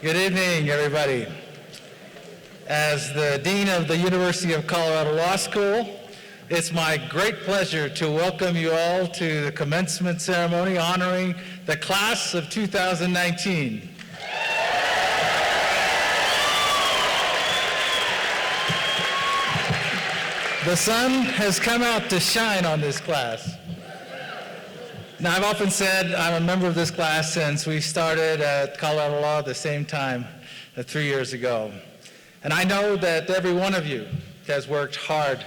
Good evening, everybody. As the Dean of the University of Colorado Law School, it's my great pleasure to welcome you all to the commencement ceremony honoring the class of 2019. The sun has come out to shine on this class. Now, I've often said I'm a member of this class since we started at Colorado Law at the same time 3 years ago. And I know that every one of you has worked hard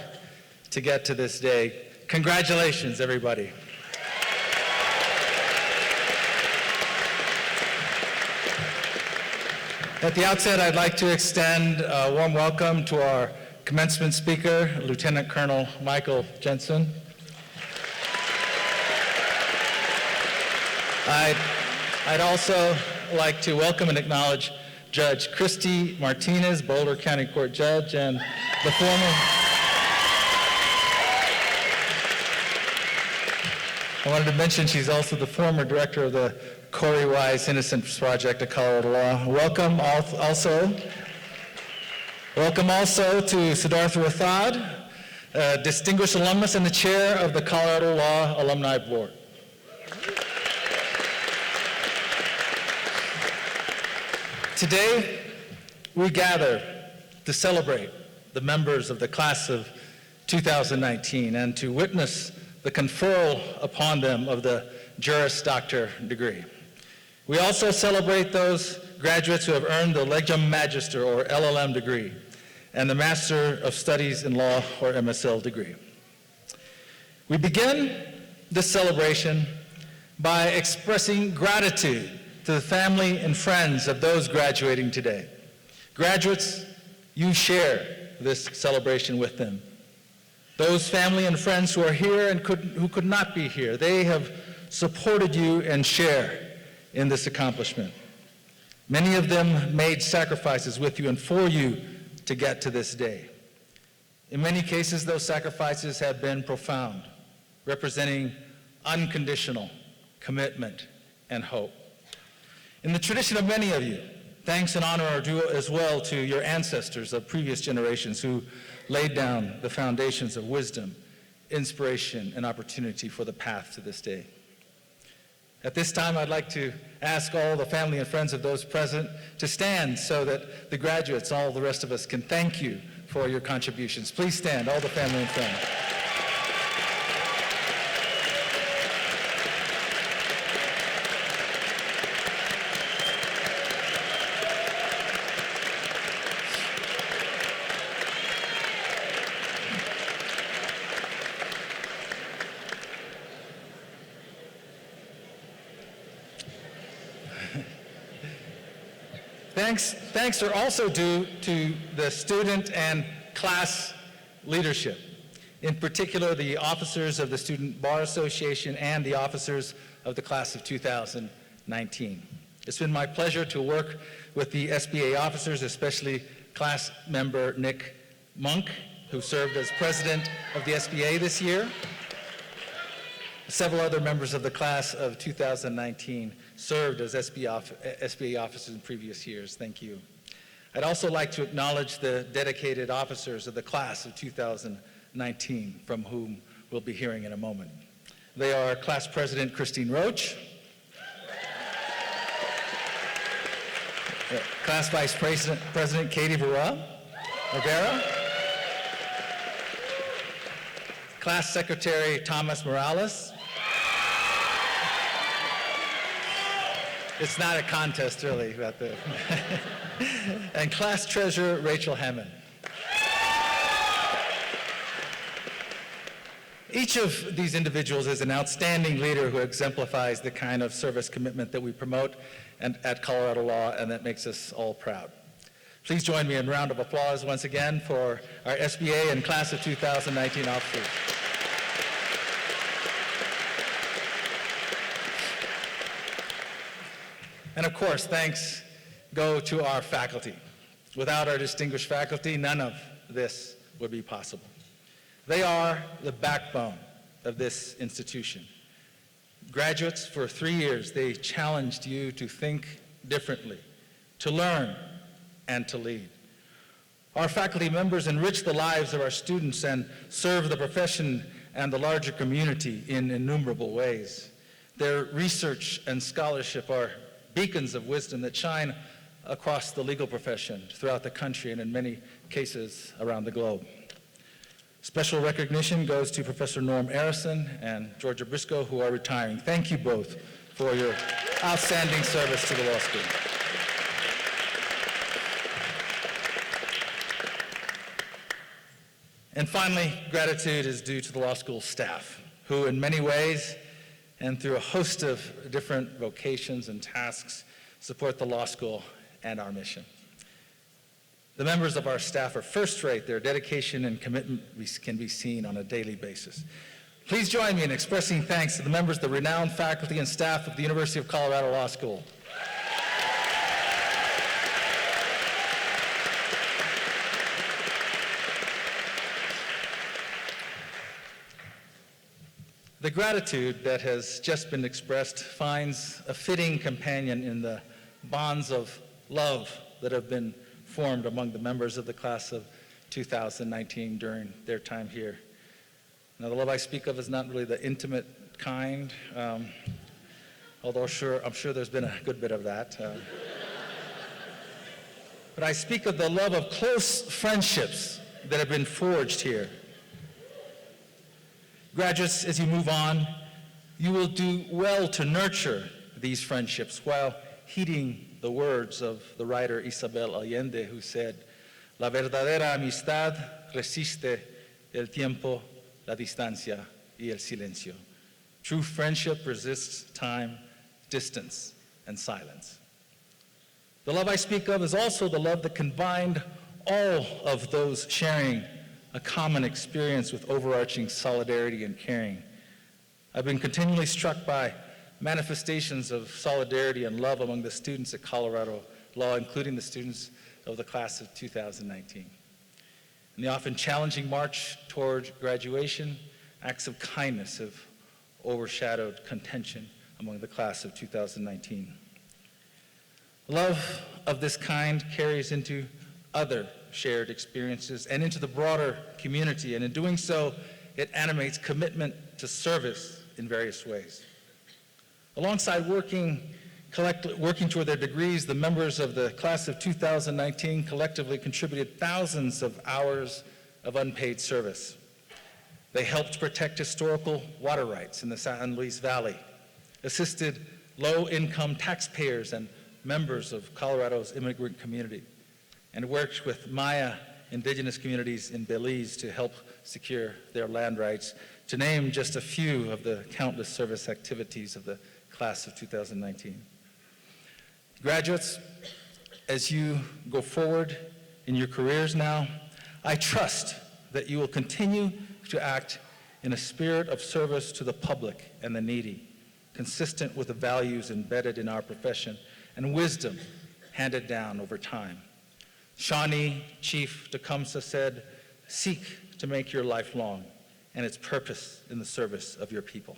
to get to this day. Congratulations, everybody. At the outset, I'd like to extend a warm welcome to our commencement speaker, Lieutenant Colonel Michael Jensen. I'd also like to welcome and acknowledge Judge Christy Martinez, Boulder County Court Judge, and the former... I wanted to mention she's also the former director of the Corey Wise Innocence Project at Colorado Law. Welcome also to Siddhartha Rathod, distinguished alumnus and the chair of the Colorado Law Alumni Board. Today, we gather to celebrate the members of the class of 2019 and to witness the conferral upon them of the Juris Doctor degree. We also celebrate those graduates who have earned the Legum Magister or LLM degree and the Master of Studies in Law or MSL degree. We begin this celebration by expressing gratitude to the family and friends of those graduating today. Graduates, you share this celebration with them. Those family and friends who are here and who could not be here, they have supported you and share in this accomplishment. Many of them made sacrifices with you and for you to get to this day. In many cases, those sacrifices have been profound, representing unconditional commitment and hope. In the tradition of many of you, thanks and honor are due as well to your ancestors of previous generations who laid down the foundations of wisdom, inspiration, and opportunity for the path to this day. At this time, I'd like to ask all the family and friends of those present to stand so that the graduates, all the rest of us, can thank you for your contributions. Please stand, all the family and friends. Thanks are also due to the student and class leadership, in particular the officers of the Student Bar Association and the officers of the class of 2019. It's been my pleasure to work with the SBA officers, especially class member Nick Monk, who served as president of the SBA this year. Several other members of the class of 2019 served as SBA officers in previous years. Thank you. I'd also like to acknowledge the dedicated officers of the class of 2019, from whom we'll be hearing in a moment. They are Class President Christine Roach, Class Vice President Katie Rivera, Class Secretary Thomas Morales. It's not a contest, really, about the and Class Treasurer Rachel Hammond. Each of these individuals is an outstanding leader who exemplifies the kind of service commitment that we promote at Colorado Law, and that makes us all proud. Please join me in a round of applause once again for our SBA and Class of 2019 officers. And of course, thanks go to our faculty. Without our distinguished faculty, none of this would be possible. They are the backbone of this institution. Graduates, for 3 years, they challenged you to think differently, to learn, and to lead. Our faculty members enrich the lives of our students and serve the profession and the larger community in innumerable ways. Their research and scholarship are beacons of wisdom that shine across the legal profession throughout the country and in many cases around the globe. Special recognition goes to Professor Norm Arison and Georgia Briscoe, who are retiring. Thank you both for your outstanding service to the law school. And finally, gratitude is due to the law school staff, who in many ways and through a host of different vocations and tasks support the law school and our mission. The members of our staff are first-rate. Their dedication and commitment can be seen on a daily basis. Please join me in expressing thanks to the members of the renowned faculty and staff of the University of Colorado Law School. The gratitude that has just been expressed finds a fitting companion in the bonds of love that have been formed among the members of the class of 2019 during their time here. Now, the love I speak of is not really the intimate kind, although I'm sure there's been a good bit of that. But I speak of the love of close friendships that have been forged here. Graduates, as you move on, you will do well to nurture these friendships while heeding the words of the writer Isabel Allende, who said, "La verdadera amistad resiste el tiempo, la distancia y el silencio." True friendship resists time, distance, and silence. The love I speak of is also the love that combined all of those sharing a common experience with overarching solidarity and caring. I've been continually struck by manifestations of solidarity and love among the students at Colorado Law, including the students of the class of 2019. In the often challenging march toward graduation, acts of kindness have overshadowed contention among the class of 2019. Love of this kind carries into other shared experiences and into the broader community, and in doing so, it animates commitment to service in various ways. Alongside working toward their degrees, the members of the class of 2019 collectively contributed thousands of hours of unpaid service. They helped protect historical water rights in the San Luis Valley, assisted low-income taxpayers and members of Colorado's immigrant community, and worked with Maya indigenous communities in Belize to help secure their land rights, to name just a few of the countless service activities of the class of 2019. Graduates, as you go forward in your careers now, I trust that you will continue to act in a spirit of service to the public and the needy, consistent with the values embedded in our profession and wisdom handed down over time. Shawnee Chief Tecumseh said, "Seek to make your life long and its purpose in the service of your people."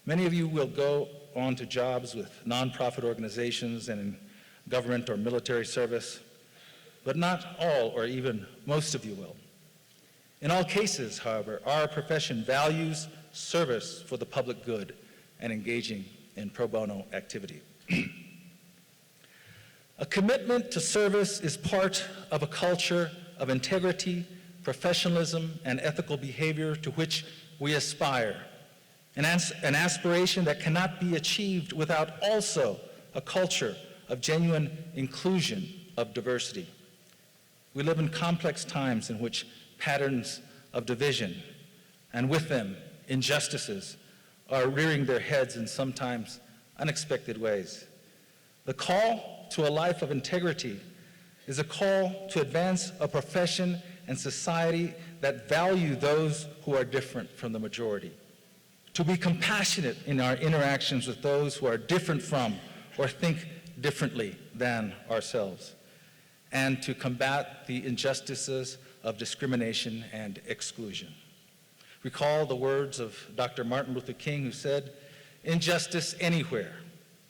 Many of you will go on to jobs with nonprofit organizations and in government or military service, but not all or even most of you will. In all cases, however, our profession values service for the public good and engaging in pro bono activity. A commitment to service is part of a culture of integrity, professionalism, and ethical behavior to which we aspire, an aspiration that cannot be achieved without also a culture of genuine inclusion of diversity. We live in complex times in which patterns of division, and with them, injustices, are rearing their heads in sometimes unexpected ways. The call to a life of integrity is a call to advance a profession and society that value those who are different from the majority, to be compassionate in our interactions with those who are different from or think differently than ourselves, and to combat the injustices of discrimination and exclusion. Recall the words of Dr. Martin Luther King, who said, "Injustice anywhere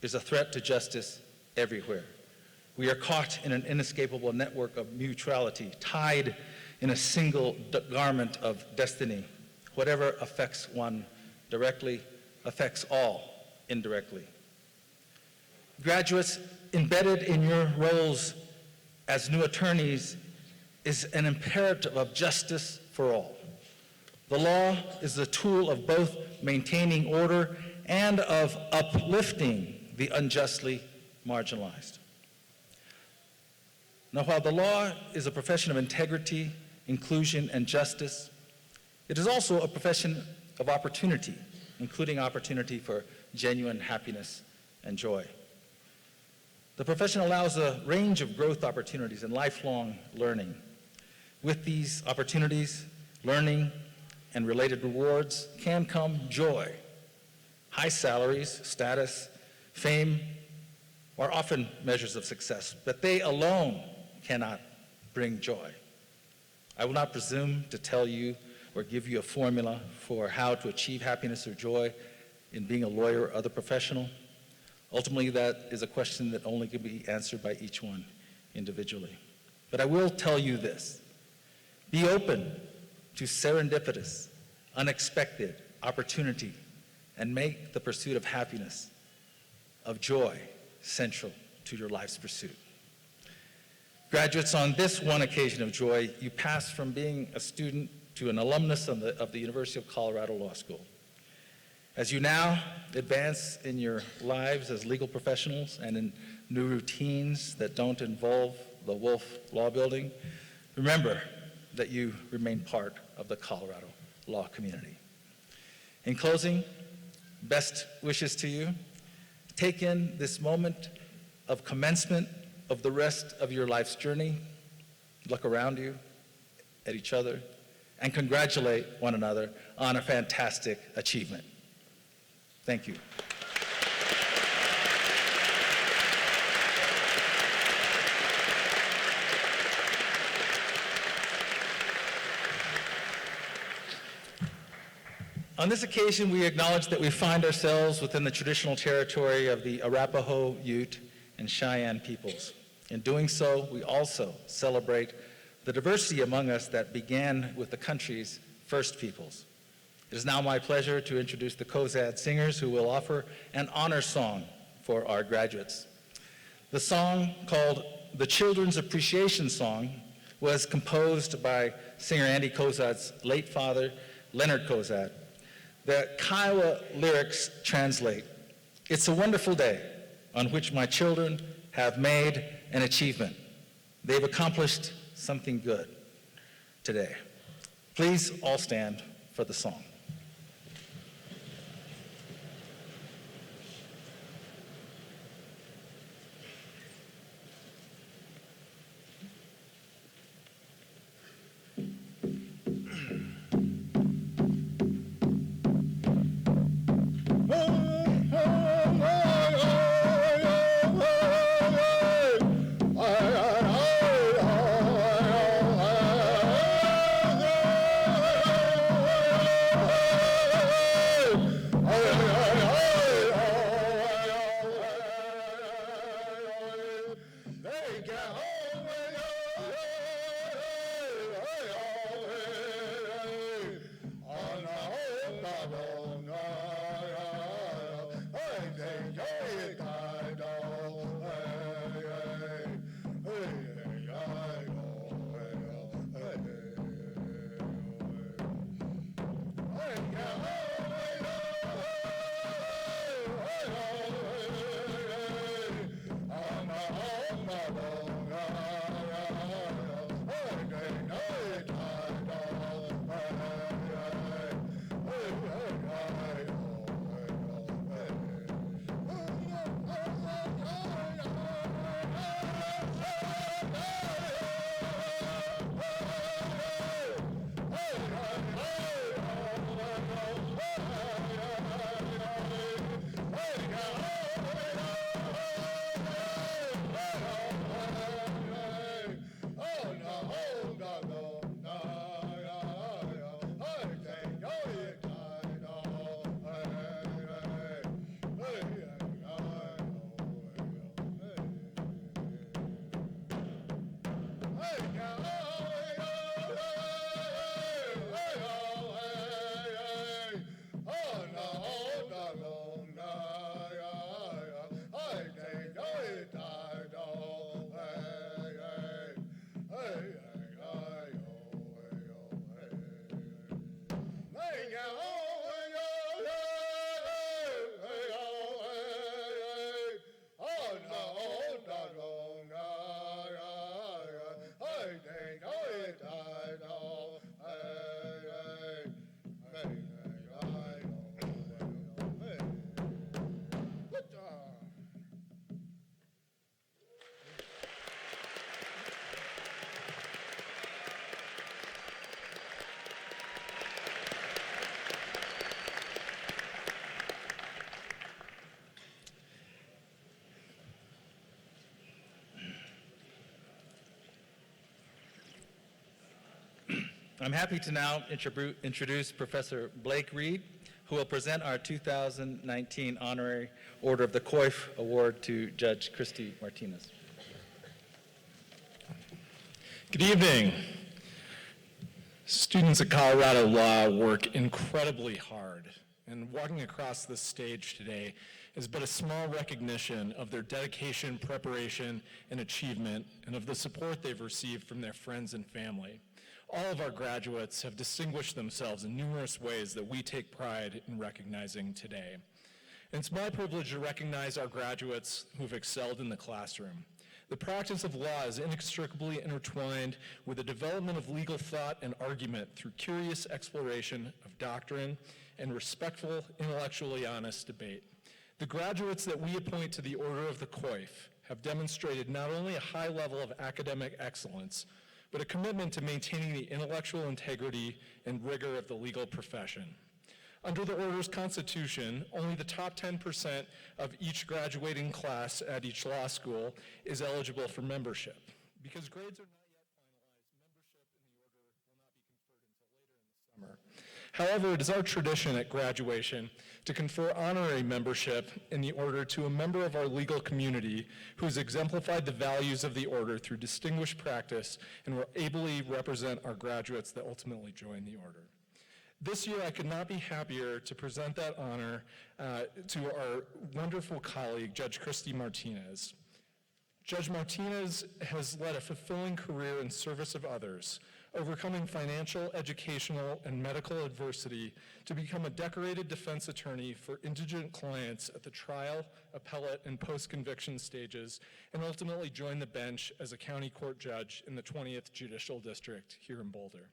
is a threat to justice everywhere." We are caught in an inescapable network of mutuality, tied in a single garment of destiny. Whatever affects one directly affects all indirectly. Graduates, embedded in your roles as new attorneys is an imperative of justice for all. The law is the tool of both maintaining order and of uplifting the unjustly marginalized. Now, while the law is a profession of integrity, inclusion, and justice, it is also a profession of opportunity, including opportunity for genuine happiness and joy. The profession allows a range of growth opportunities and lifelong learning. With these opportunities, learning, and related rewards can come joy. High salaries, status, fame are often measures of success, but they alone cannot bring joy. I will not presume to tell you or give you a formula for how to achieve happiness or joy in being a lawyer or other professional. Ultimately, that is a question that only can be answered by each one individually. But I will tell you this: be open to serendipitous, unexpected opportunity, and make the pursuit of happiness, of joy, central to your life's pursuit. Graduates, on this one occasion of joy, you pass from being a student to an alumnus of the University of Colorado Law School. As you now advance in your lives as legal professionals and in new routines that don't involve the Wolf Law Building, remember that you remain part of the Colorado law community. In closing, best wishes to you. Take in this moment of commencement of the rest of your life's journey. Look around you, at each other, and congratulate one another on a fantastic achievement. Thank you. On this occasion, we acknowledge that we find ourselves within the traditional territory of the Arapaho, Ute, and Cheyenne peoples. In doing so, we also celebrate the diversity among us that began with the country's first peoples. It is now my pleasure to introduce the COSAD singers who will offer an honor song for our graduates. The song, called the Children's Appreciation Song, was composed by singer Andy Cozad's late father, Leonard Cozad. The Kiowa lyrics translate: "It's a wonderful day on which my children have made an achievement. They've accomplished something good today." Please all stand for the song. I'm happy to now introduce Professor Blake Reed, who will present our 2019 Honorary Order of the Coif Award to Judge Christy Martinez. Good evening. Students at Colorado Law work incredibly hard, and walking across this stage today is but a small recognition of their dedication, preparation, and achievement, and of the support they've received from their friends and family. All of our graduates have distinguished themselves in numerous ways that we take pride in recognizing today. And it's my privilege to recognize our graduates who've excelled in the classroom. The practice of law is inextricably intertwined with the development of legal thought and argument through curious exploration of doctrine and respectful, intellectually honest debate. The graduates that we appoint to the Order of the Coif have demonstrated not only a high level of academic excellence, but a commitment to maintaining the intellectual integrity and rigor of the legal profession. Under the Order's constitution, only the top 10% of each graduating class at each law school is eligible for membership. Because grades are not yet finalized, membership in the Order will not be conferred until later in the summer. However, it is our tradition at graduation to confer honorary membership in the Order to a member of our legal community who has exemplified the values of the Order through distinguished practice and will ably represent our graduates that ultimately join the Order. This year, I could not be happier to present that honor to our wonderful colleague, Judge Christy Martinez. Judge Martinez has led a fulfilling career in service of others, overcoming financial, educational, and medical adversity to become a decorated defense attorney for indigent clients at the trial, appellate, and post-conviction stages, and ultimately join the bench as a county court judge in the 20th Judicial District here in Boulder.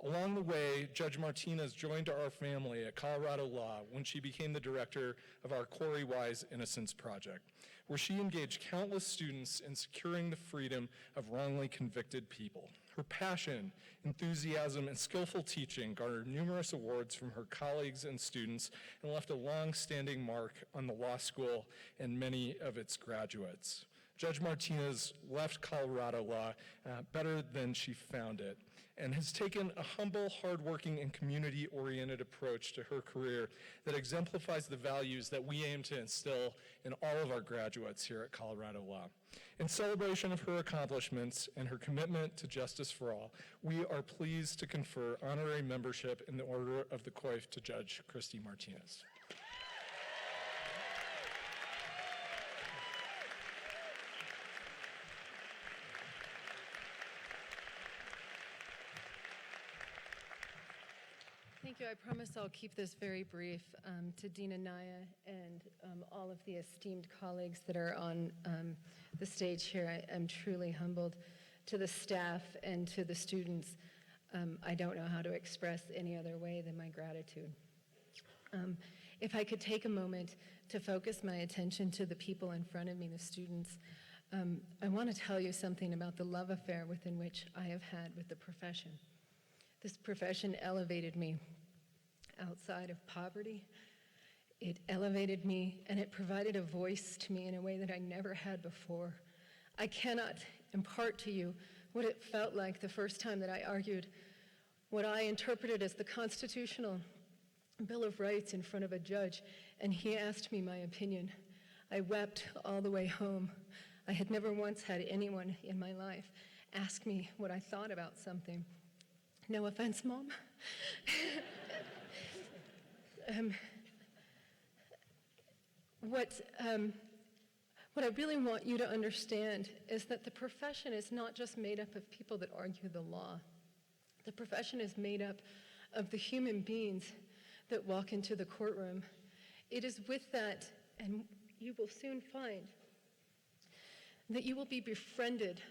Along the way, Judge Martinez joined our family at Colorado Law when she became the director of our Corey Wise Innocence Project, where she engaged countless students in securing the freedom of wrongly convicted people. Her passion, enthusiasm, and skillful teaching garnered numerous awards from her colleagues and students and left a long-standing mark on the law school and many of its graduates. Judge Martinez left Colorado Law better than she found it and has taken a humble, hardworking, and community-oriented approach to her career that exemplifies the values that we aim to instill in all of our graduates here at Colorado Law. In celebration of her accomplishments and her commitment to justice for all, we are pleased to confer honorary membership in the Order of the Coif to Judge Christy Martinez. Thank you. I promise I'll keep this very brief. To Dean Anaya and all of the esteemed colleagues that are on the stage here, I'm truly humbled. To the staff and to the students, I don't know how to express any other way than my gratitude. If I could take a moment to focus my attention to the people in front of me, the students, I want to tell you something about the love affair within which I have had with the profession. This profession elevated me outside of poverty. It elevated me, and it provided a voice to me in a way that I never had before. I cannot impart to you what it felt like the first time that I argued what I interpreted as the Constitutional Bill of Rights in front of a judge, and he asked me my opinion. I wept all the way home. I had never once had anyone in my life ask me what I thought about something. No offense, Mom. What I really want you to understand is that the profession is not just made up of people that argue the law. The profession is made up of the human beings that walk into the courtroom. It is with that, and you will soon find that you will be befriended.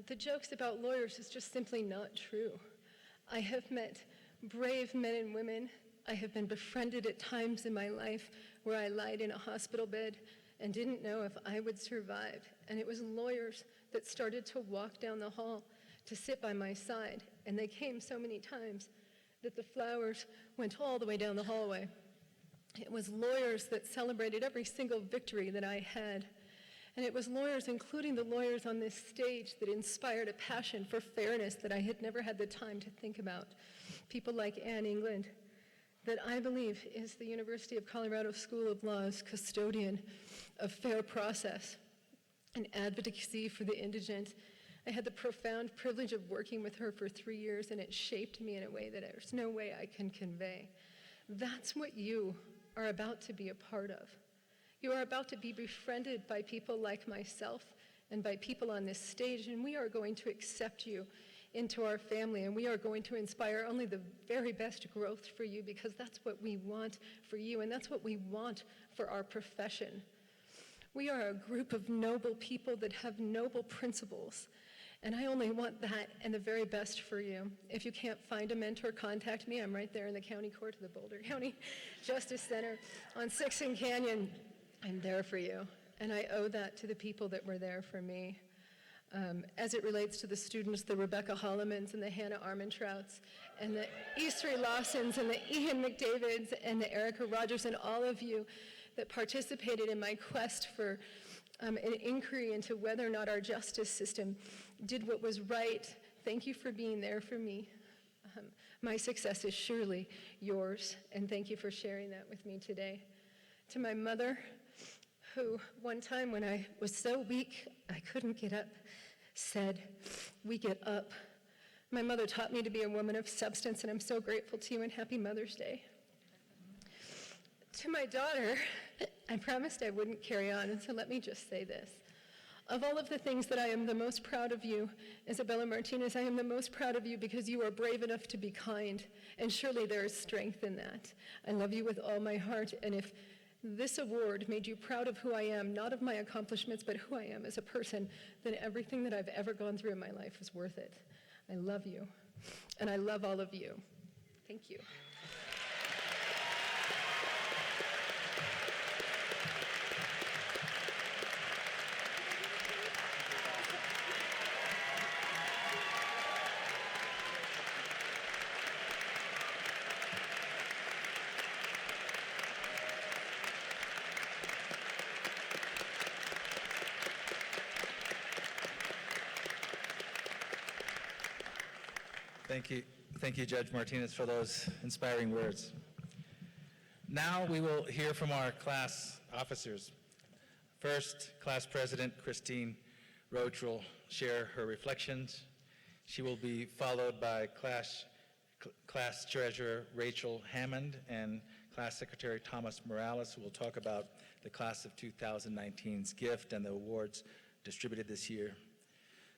The jokes about lawyers is just simply not true. I have met brave men and women. I have been befriended at times in my life where I lied in a hospital bed and didn't know if I would survive. And it was lawyers that started to walk down the hall to sit by my side. And they came so many times that the flowers went all the way down the hallway. It was lawyers that celebrated every single victory that I had. And it was lawyers, including the lawyers on this stage, that inspired a passion for fairness that I had never had the time to think about. People like Anne England, that I believe is the University of Colorado School of Law's custodian of fair process and advocacy for the indigent. I had the profound privilege of working with her for 3 years, and it shaped me in a way that there's no way I can convey. That's what you are about to be a part of. You are about to be befriended by people like myself and by people on this stage, and we are going to accept you into our family, and we are going to inspire only the very best growth for you, because that's what we want for you, and that's what we want for our profession. We are a group of noble people that have noble principles, and I only want that and the very best for you. If you can't find a mentor, contact me. I'm right there in the county court of the Boulder County Justice Center on 6th and Canyon. I'm there for you, and I owe that to the people that were there for me. As it relates to the students, the Rebecca Hollemans and the Hannah Armentrouts and the Eastery Lawsons and the Ian McDavids and the Erica Rogers and all of you that participated in my quest for an inquiry into whether or not our justice system did what was right. Thank you for being there for me. My success is surely yours, and thank you for sharing that with me today. To my mother, who one time when I was so weak I couldn't get up, said, "We get up." My mother taught me to be a woman of substance, and I'm so grateful to you, and happy Mother's Day. To my daughter, I promised I wouldn't carry on, and so let me just say this. Of all of the things that I am the most proud of you, Isabella Martinez, I am the most proud of you because you are brave enough to be kind, and surely there is strength in that. I love you with all my heart, and if this award made you proud of who I am, not of my accomplishments, but who I am as a person, then everything that I've ever gone through in my life was worth it. I love you, and I love all of you. Thank you. Thank you, Judge Martinez, for those inspiring words. Now we will hear from our class officers. First, Class President Christine Roach will share her reflections. She will be followed by Class Treasurer Rachel Hammond and Class Secretary Thomas Morales, who will talk about the Class of 2019's gift and the awards distributed this year.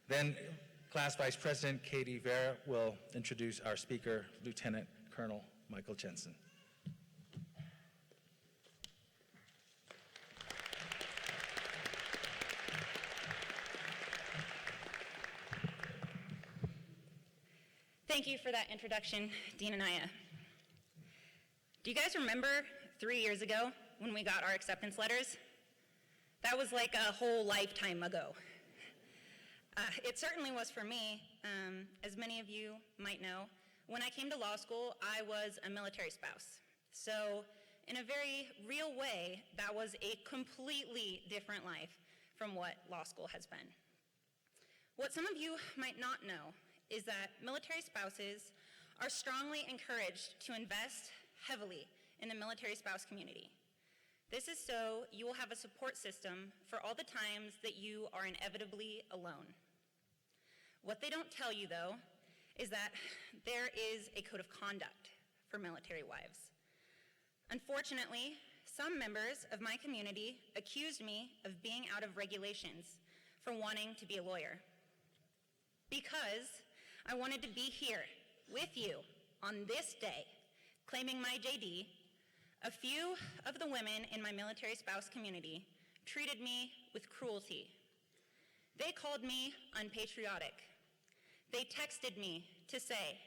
Then Class Vice President Katie Vera will introduce our speaker, Lieutenant Colonel Michael Jensen. Thank you for that introduction, Dean Anaya. Do you guys remember 3 years ago when we got our acceptance letters? That was like a whole lifetime ago. It certainly was for me. As many of you might know, when I came to law school, I was a military spouse. So in a very real way, that was a completely different life from what law school has been. What some of you might not know is that military spouses are strongly encouraged to invest heavily in the military spouse community. This is so you will have a support system for all the times that you are inevitably alone. What they don't tell you, though, is that there is a code of conduct for military wives. Unfortunately, some members of my community accused me of being out of regulations for wanting to be a lawyer. Because I wanted to be here with you on this day, claiming my JD, a few of the women in my military spouse community treated me with cruelty. They called me unpatriotic. They texted me to say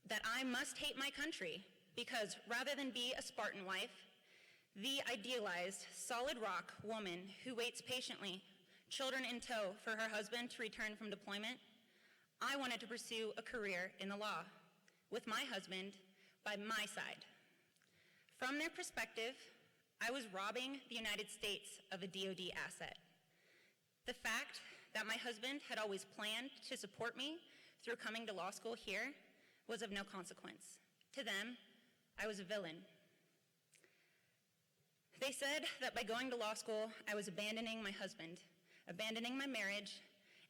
that I must hate my country because rather than be a Spartan wife, the idealized, solid rock woman who waits patiently, children in tow, for her husband to return from deployment, I wanted to pursue a career in the law with my husband by my side. From their perspective, I was robbing the United States of a DoD asset. The fact that my husband had always planned to support me through coming to law school here was of no consequence. To them, I was a villain. They said that by going to law school, I was abandoning my husband, abandoning my marriage,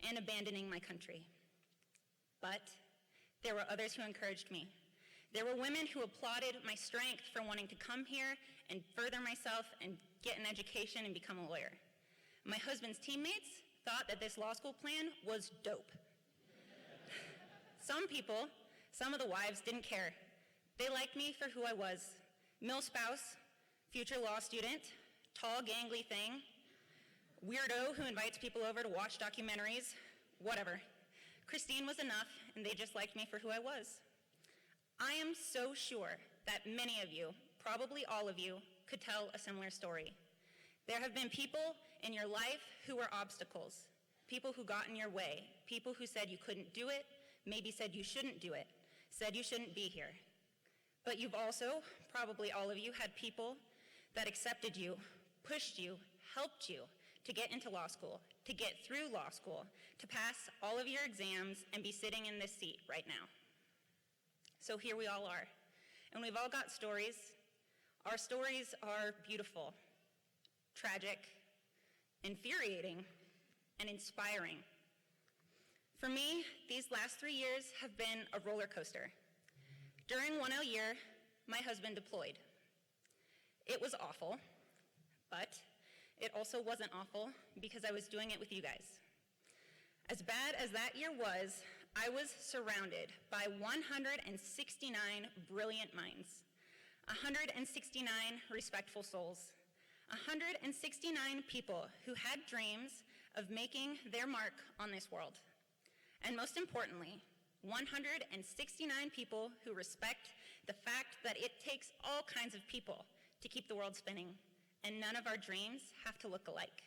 and abandoning my country. But there were others who encouraged me. There were women who applauded my strength for wanting to come here and further myself and get an education and become a lawyer. My husband's teammates thought that this law school plan was dope. Some people, some of the wives, didn't care. They liked me for who I was. Mill spouse, future law student, tall, gangly thing, weirdo who invites people over to watch documentaries, whatever. Christine was enough, and they just liked me for who I was. I am so sure that many of you, probably all of you, could tell a similar story. There have been people in your life who were obstacles, people who got in your way, people who said you couldn't do it, maybe said you shouldn't do it, said you shouldn't be here. But you've also, probably all of you, had people that accepted you, pushed you, helped you to get into law school, to get through law school, to pass all of your exams and be sitting in this seat right now. So here we all are, and we've all got stories. Our stories are beautiful, tragic, infuriating, and inspiring. For me, these last 3 years have been a roller coaster. During 1L year, my husband deployed. It was awful, but it also wasn't awful because I was doing it with you guys. As bad as that year was, I was surrounded by 169 brilliant minds, 169 respectful souls, 169 people who had dreams of making their mark on this world. And most importantly, 169 people who respect the fact that it takes all kinds of people to keep the world spinning, and none of our dreams have to look alike.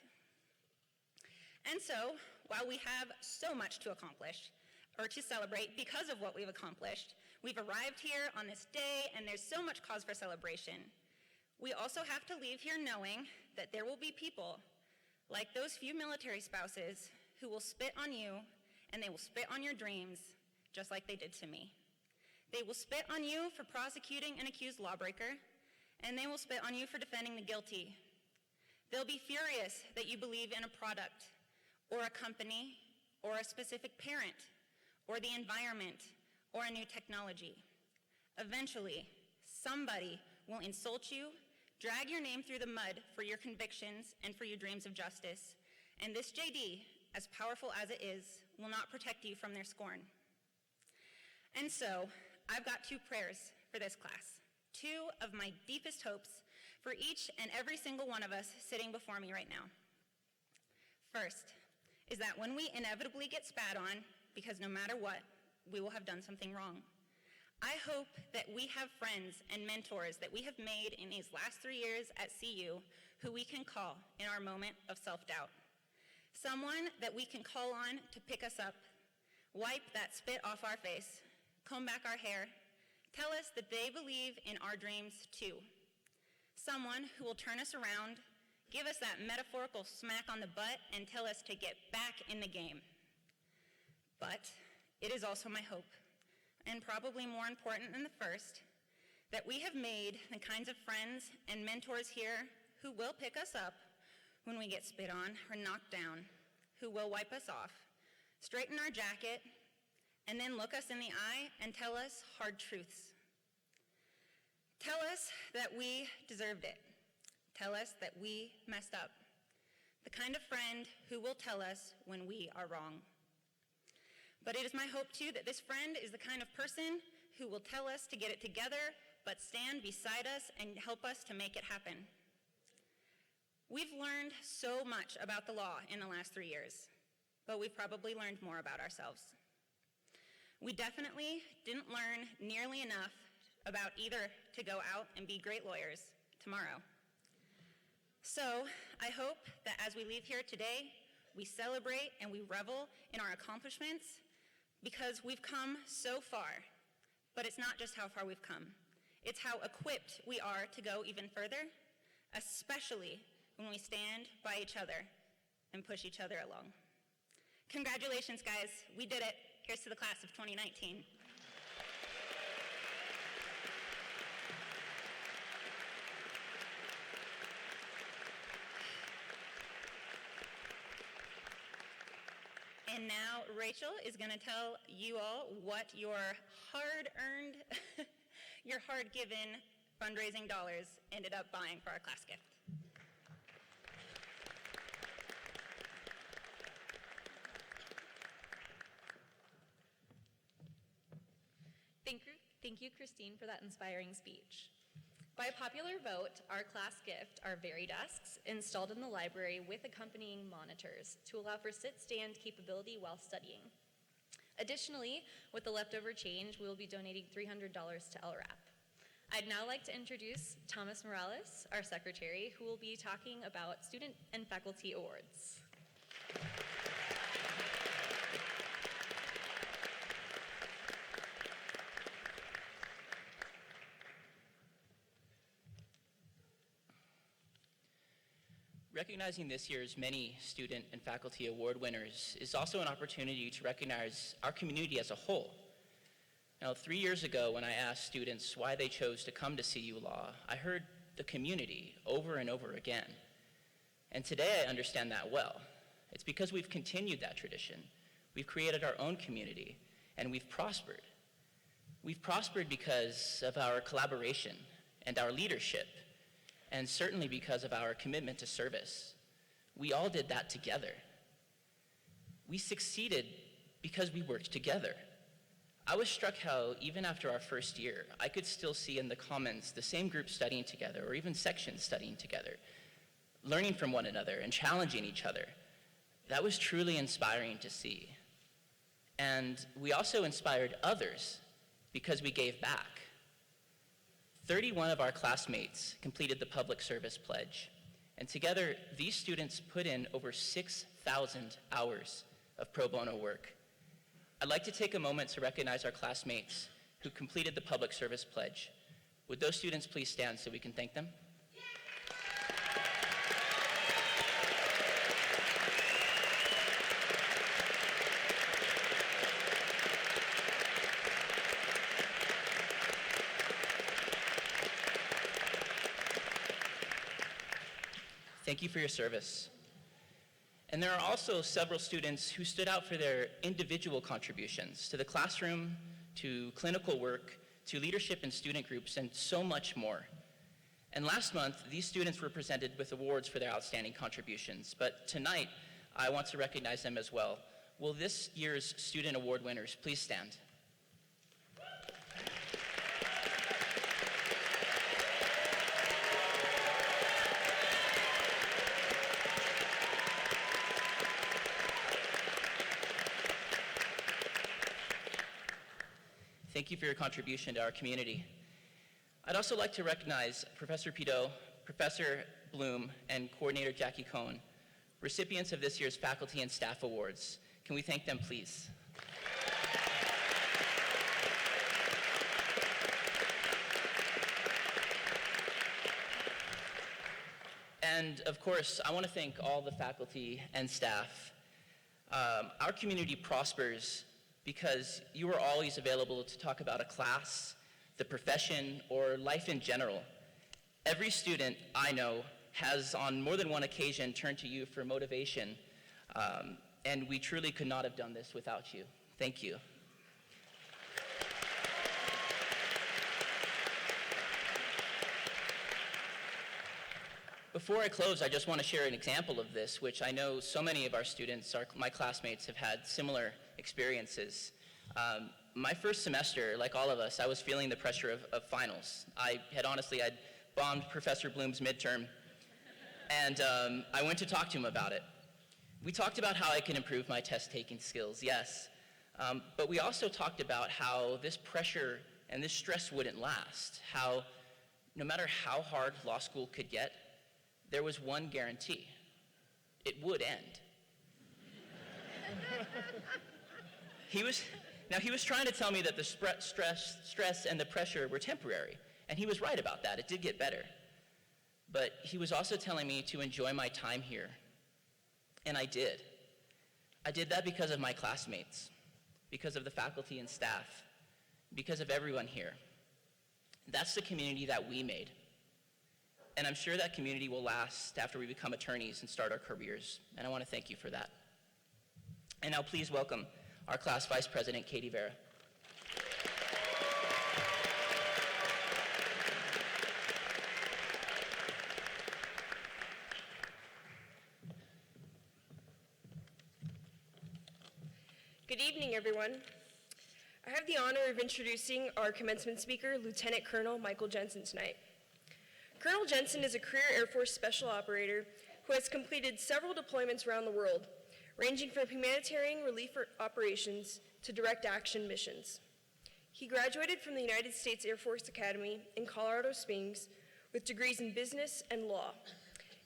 And so, while we have so much to accomplish, or to celebrate because of what we've accomplished, we've arrived here on this day, and there's so much cause for celebration. We also have to leave here knowing that there will be people, like those few military spouses, who will spit on you, and they will spit on your dreams, just like they did to me. They will spit on you for prosecuting an accused lawbreaker, and they will spit on you for defending the guilty. They'll be furious that you believe in a product, or a company, or a specific parent, or the environment, or a new technology. Eventually, somebody will insult you, drag your name through the mud for your convictions and for your dreams of justice, and this JD, as powerful as it is, will not protect you from their scorn. And so, I've got 2 prayers for this class, 2 of my deepest hopes for each and every single one of us sitting before me right now. First is that when we inevitably get spat on, because no matter what, we will have done something wrong, I hope that we have friends and mentors that we have made in these last 3 years at CU who we can call in our moment of self-doubt. Someone that we can call on to pick us up, wipe that spit off our face, comb back our hair, tell us that they believe in our dreams too. Someone who will turn us around, give us that metaphorical smack on the butt, and tell us to get back in the game. But it is also my hope, and probably more important than the first, that we have made the kinds of friends and mentors here who will pick us up when we get spit on or knocked down, who will wipe us off, straighten our jacket, and then look us in the eye and tell us hard truths. Tell us that we deserved it. Tell us that we messed up. The kind of friend who will tell us when we are wrong. But it is my hope, too, that this friend is the kind of person who will tell us to get it together, but stand beside us and help us to make it happen. We've learned so much about the law in the last 3 years, but we've probably learned more about ourselves. We definitely didn't learn nearly enough about either to go out and be great lawyers tomorrow. So I hope that as we leave here today, we celebrate and we revel in our accomplishments because we've come so far. But it's not just how far we've come. It's how equipped we are to go even further, especially when we stand by each other and push each other along. Congratulations, guys. We did it. Here's to the class of 2019. And now Rachel is going to tell you all what your hard-earned, your hard-given fundraising dollars ended up buying for our class gift. Thank you, Christine, for that inspiring speech. By popular vote, our class gift are Very desks installed in the library with accompanying monitors to allow for sit-stand capability while studying. Additionally, with the leftover change, we will be donating $300 to LRAP. I'd now like to introduce Thomas Morales, our secretary, who will be talking about student and faculty awards. Recognizing this year's many student and faculty award winners is also an opportunity to recognize our community as a whole. Now, 3 years ago, when I asked students why they chose to come to CU Law, I heard the community over and over again. And today I understand that well. It's because we've continued that tradition. We've created our own community, and we've prospered. We've prospered because of our collaboration and our leadership, and certainly because of our commitment to service. We all did that together. We succeeded because we worked together. I was struck how even after our first year, I could still see in the Commons the same group studying together, or even sections studying together, learning from one another and challenging each other. That was truly inspiring to see. And we also inspired others because we gave back. 31 of our classmates completed the public service pledge, and together these students put in over 6,000 hours of pro bono work. I'd like to take a moment to recognize our classmates who completed the public service pledge. Would those students please stand so we can thank them? Thank you for your service. And there are also several students who stood out for their individual contributions to the classroom, to clinical work, to leadership in student groups, and so much more. And last month, these students were presented with awards for their outstanding contributions, but tonight, I want to recognize them as well. Will this year's student award winners please stand? Thank you for your contribution to our community. I'd also like to recognize Professor Pideaux, Professor Bloom, and Coordinator Jackie Cohn, recipients of this year's Faculty and Staff Awards. Can we thank them, please? And of course, I want to thank all the faculty and staff. Our community prospers because you are always available to talk about a class, the profession, or life in general. Every student I know has on more than one occasion turned to you for motivation, and we truly could not have done this without you. Thank you. Before I close, I just want to share an example of this, which I know so many of our students, my classmates, have had similar experiences. My first semester, like all of us, I was feeling the pressure of finals. I'd bombed Professor Bloom's midterm, and I went to talk to him about it. We talked about how I can improve my test-taking skills, yes, but we also talked about how this pressure and this stress wouldn't last, how no matter how hard law school could get, there was one guarantee: it would end. He was trying to tell me that the stress and the pressure were temporary, and he was right about that. It did get better. But he was also telling me to enjoy my time here And I did. I did that because of my classmates, because of the faculty and staff, because of everyone here. That's the community that we made. And I'm sure that community will last after we become attorneys and start our careers. And I want to thank you for that. And now please welcome our class vice president, Katie Vera. Good evening, everyone. I have the honor of introducing our commencement speaker, Lieutenant Colonel Michael Jensen, tonight. Colonel Jensen is a career Air Force Special Operator who has completed several deployments around the world, ranging from humanitarian relief operations to direct action missions. He graduated from the United States Air Force Academy in Colorado Springs with degrees in business and law,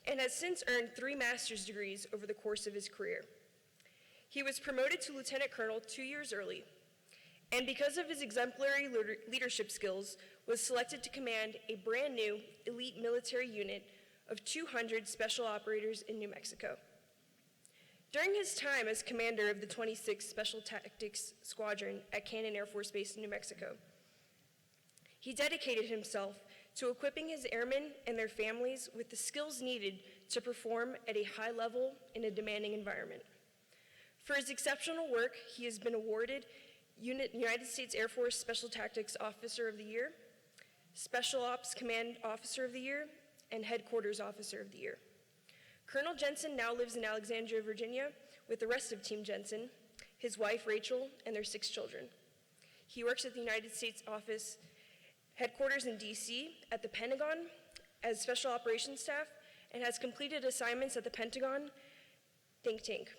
and has since earned 3 master's degrees over the course of his career. He was promoted to Lieutenant Colonel 2 years early, and because of his exemplary leadership skills, was selected to command a brand new elite military unit of 200 special operators in New Mexico. During his time as commander of the 26th Special Tactics Squadron at Cannon Air Force Base in New Mexico, he dedicated himself to equipping his airmen and their families with the skills needed to perform at a high level in a demanding environment. For his exceptional work, he has been awarded United States Air Force Special Tactics Officer of the Year, Special Ops Command Officer of the Year, and Headquarters Officer of the Year. Colonel Jensen now lives in Alexandria, Virginia, with the rest of Team Jensen, his wife Rachel, and their 6 children. He works at the United States Office Headquarters in DC, at the Pentagon as Special Operations Staff, and has completed assignments at the Pentagon think tank.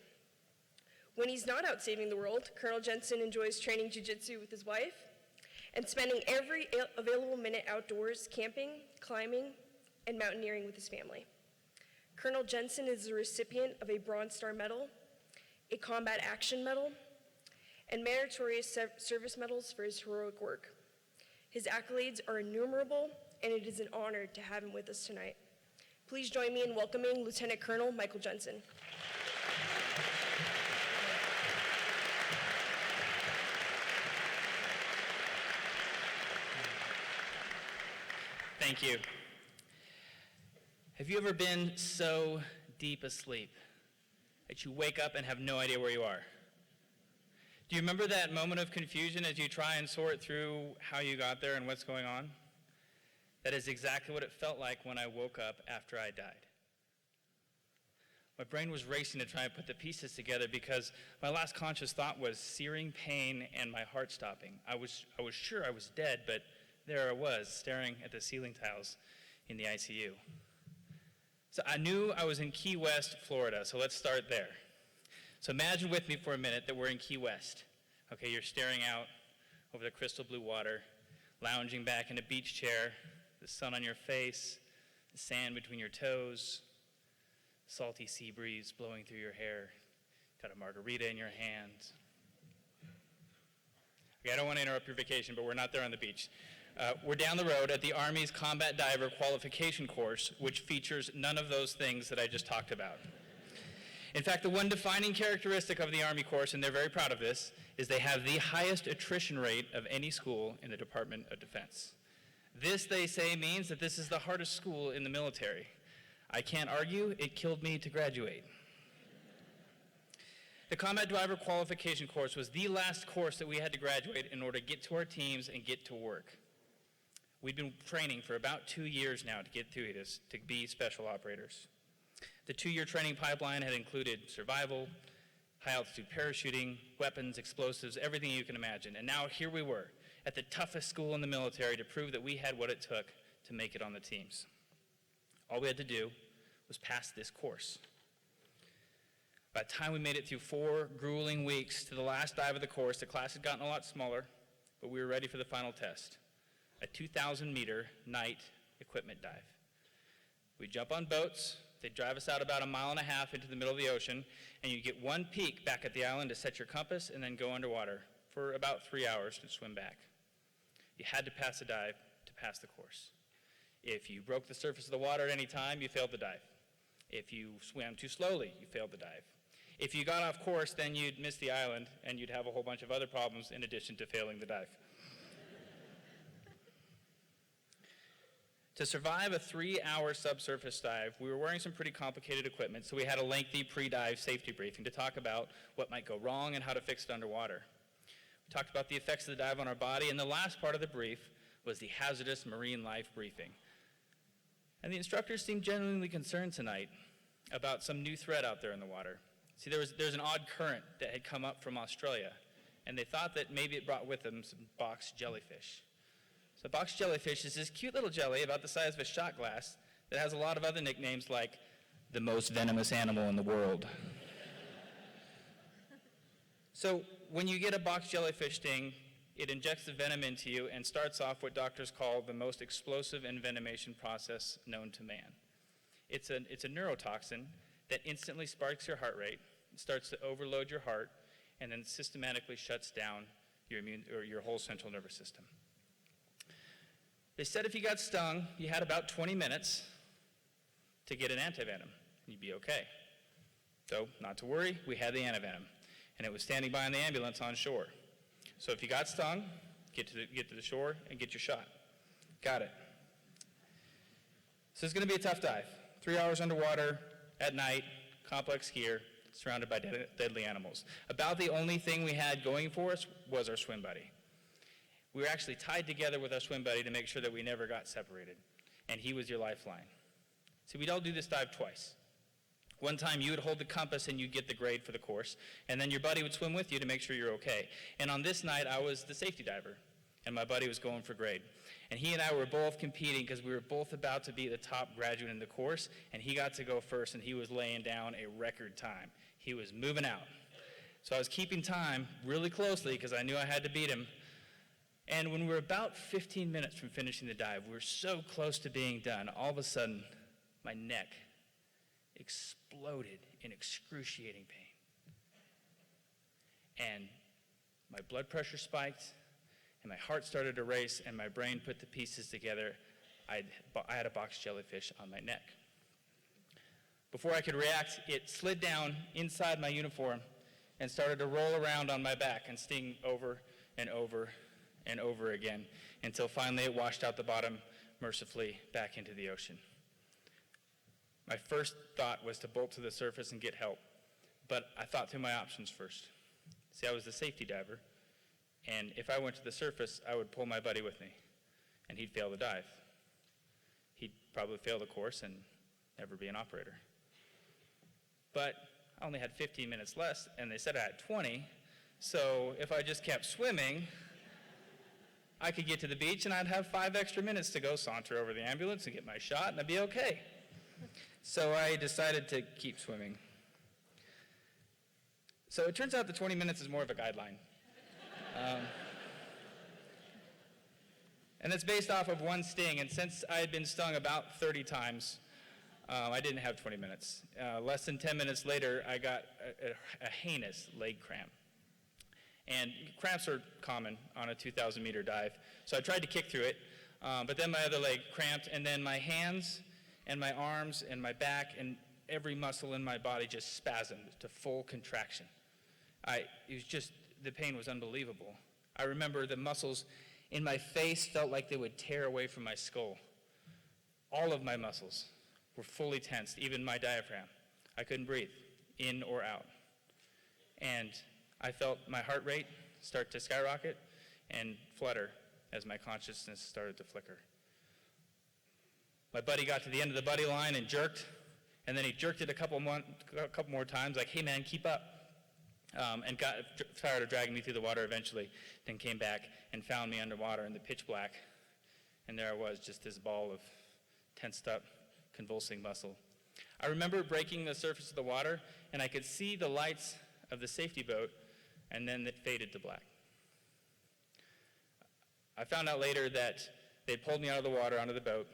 When he's not out saving the world, Colonel Jensen enjoys training jiu-jitsu with his wife and spending every available minute outdoors camping, climbing, and mountaineering with his family. Colonel Jensen is the recipient of a Bronze Star Medal, a Combat Action Medal, and meritorious service medals for his heroic work. His accolades are innumerable, and it is an honor to have him with us tonight. Please join me in welcoming Lieutenant Colonel Michael Jensen. Thank you. Have you ever been so deep asleep that you wake up and have no idea where you are? Do you remember that moment of confusion as you try and sort through how you got there and what's going on? That is exactly what it felt like when I woke up after I died. My brain was racing to try and put the pieces together because my last conscious thought was searing pain and my heart stopping. I was sure I was dead, but there I was, staring at the ceiling tiles in the ICU. So I knew I was in Key West, Florida, so let's start there. So imagine with me for a minute that we're in Key West. Okay, you're staring out over the crystal blue water, lounging back in a beach chair, the sun on your face, the sand between your toes, salty sea breeze blowing through your hair, got a margarita in your hand. Okay, I don't want to interrupt your vacation, but we're not there on the beach. We're down the road at the Army's Combat Diver Qualification Course, which features none of those things that I just talked about. In fact, the one defining characteristic of the Army course, and they're very proud of this, is they have the highest attrition rate of any school in the Department of Defense. This, they say, means that this is the hardest school in the military. I can't argue, it killed me to graduate. The Combat Diver Qualification Course was the last course that we had to graduate in order to get to our teams and get to work. We'd been training for about 2 years now to get through this, to be special operators. The 2-year training pipeline had included survival, high-altitude parachuting, weapons, explosives, everything you can imagine. And now here we were, at the toughest school in the military to prove that we had what it took to make it on the teams. All we had to do was pass this course. By the time we made it through 4 grueling weeks to the last dive of the course, the class had gotten a lot smaller, but we were ready for the final test. A 2,000-meter night equipment dive. We'd jump on boats, they'd drive us out about 1.5 miles into the middle of the ocean, and you'd get one peek back at the island to set your compass and then go underwater for about 3 hours to swim back. You had to pass a dive to pass the course. If you broke the surface of the water at any time, you failed the dive. If you swam too slowly, you failed the dive. If you got off course, then you'd miss the island and you'd have a whole bunch of other problems in addition to failing the dive. To survive a 3-hour subsurface dive, we were wearing some pretty complicated equipment, so we had a lengthy pre-dive safety briefing to talk about what might go wrong and how to fix it underwater. We talked about the effects of the dive on our body, and the last part of the brief was the hazardous marine life briefing. And the instructors seemed genuinely concerned tonight about some new threat out there in the water. See, there's an odd current that had come up from Australia, and they thought that maybe it brought with them some box jellyfish. So box jellyfish is this cute little jelly about the size of a shot glass that has a lot of other nicknames like the most venomous animal in the world. So when you get a box jellyfish sting, it injects the venom into you and starts off what doctors call the most explosive envenomation process known to man. It's a neurotoxin that instantly sparks your heart rate, starts to overload your heart, and then systematically shuts down your whole central nervous system. They said if you got stung, you had about 20 minutes to get an antivenom, and you'd be okay. So, not to worry, we had the antivenom, and it was standing by in the ambulance on shore. So if you got stung, get to the shore and get your shot. Got it. So it's going to be a tough dive. 3 hours underwater, at night, complex gear, surrounded by deadly animals. About the only thing we had going for us was our swim buddy. We were actually tied together with our swim buddy to make sure that we never got separated, and he was your lifeline. See, we'd all do this dive twice. One time you would hold the compass and you'd get the grade for the course, and then your buddy would swim with you to make sure you're okay. And on this night, I was the safety diver, and my buddy was going for grade. And he and I were both competing because we were both about to be the top graduate in the course, and he got to go first, and he was laying down a record time. He was moving out. So I was keeping time really closely because I knew I had to beat him. And when we were about 15 minutes from finishing the dive, we were so close to being done, all of a sudden, my neck exploded in excruciating pain. And my blood pressure spiked, and my heart started to race, and my brain put the pieces together. I had a box jellyfish on my neck. Before I could react, it slid down inside my uniform and started to roll around on my back and sting over and over and over again until finally it washed out the bottom mercifully back into the ocean. My first thought was to bolt to the surface and get help, but I thought through my options first. See, I was the safety diver, and if I went to the surface, I would pull my buddy with me, and he'd fail the dive. He'd probably fail the course and never be an operator. But I only had 15 minutes less, and they said I had 20, so if I just kept swimming, I could get to the beach and I'd have 5 extra minutes to go saunter over the ambulance and get my shot, and I'd be okay. So I decided to keep swimming. So it turns out the 20 minutes is more of a guideline. And it's based off of one sting, and since I had been stung about 30 times, I didn't have 20 minutes. Less than 10 minutes later, I got a heinous leg cramp. And cramps are common on a 2,000-meter dive. So I tried to kick through it, but then my other leg cramped, and then my hands and my arms and my back and every muscle in my body just spasmed to full contraction. The pain was unbelievable. I remember the muscles in my face felt like they would tear away from my skull. All of my muscles were fully tensed, even my diaphragm. I couldn't breathe, in or out. And I felt my heart rate start to skyrocket and flutter as my consciousness started to flicker. My buddy got to the end of the buddy line and jerked, and then he jerked it a couple more times, like, hey man, keep up, and got tired of dragging me through the water eventually, then came back and found me underwater in the pitch black, and there I was, just this ball of tensed up, convulsing muscle. I remember breaking the surface of the water, and I could see the lights of the safety boat, and then it faded to black. I found out later that they pulled me out of the water onto the boat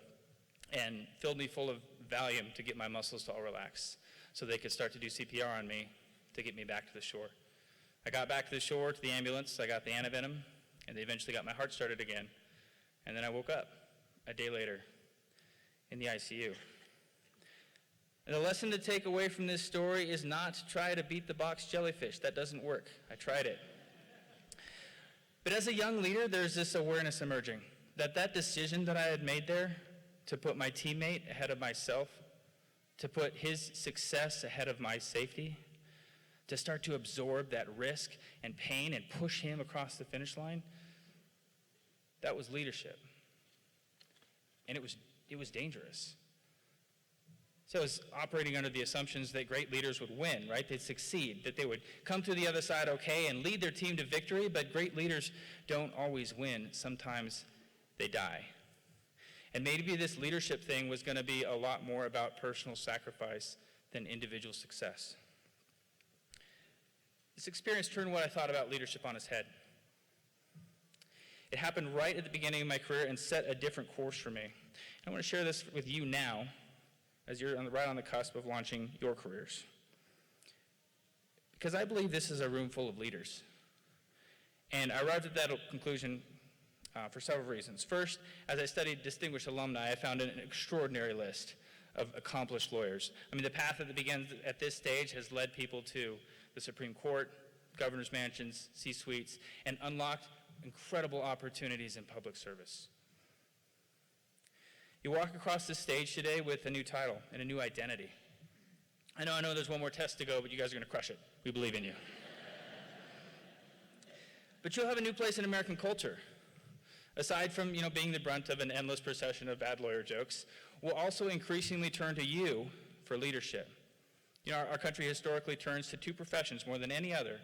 and filled me full of Valium to get my muscles to all relax so they could start to do CPR on me to get me back to the shore. I got back to the shore, to the ambulance, I got the antivenom, and they eventually got my heart started again. And then I woke up a day later in the ICU. And the lesson to take away from this story is not to try to beat the box jellyfish. That doesn't work. I tried it. But as a young leader, there's this awareness emerging that decision that I had made there to put my teammate ahead of myself, to put his success ahead of my safety, to start to absorb that risk and pain and push him across the finish line, that was leadership. And it was dangerous. So I was operating under the assumptions that great leaders would win, right? They'd succeed, that they would come to the other side okay and lead their team to victory, but great leaders don't always win. Sometimes they die. And maybe this leadership thing was going to be a lot more about personal sacrifice than individual success. This experience turned what I thought about leadership on its head. It happened right at the beginning of my career and set a different course for me. I want to share this with you now, as you're right on the cusp of launching your careers. Because I believe this is a room full of leaders. And I arrived at that conclusion for several reasons. First, as I studied distinguished alumni, I found an extraordinary list of accomplished lawyers. I mean, the path that begins at this stage has led people to the Supreme Court, governor's mansions, C-suites, and unlocked incredible opportunities in public service. You walk across this stage today with a new title and a new identity. I know there's one more test to go, but you guys are going to crush it. We believe in you. But you'll have a new place in American culture. Aside from, being the brunt of an endless procession of bad lawyer jokes, we'll also increasingly turn to you for leadership. Our country historically turns to two professions more than any other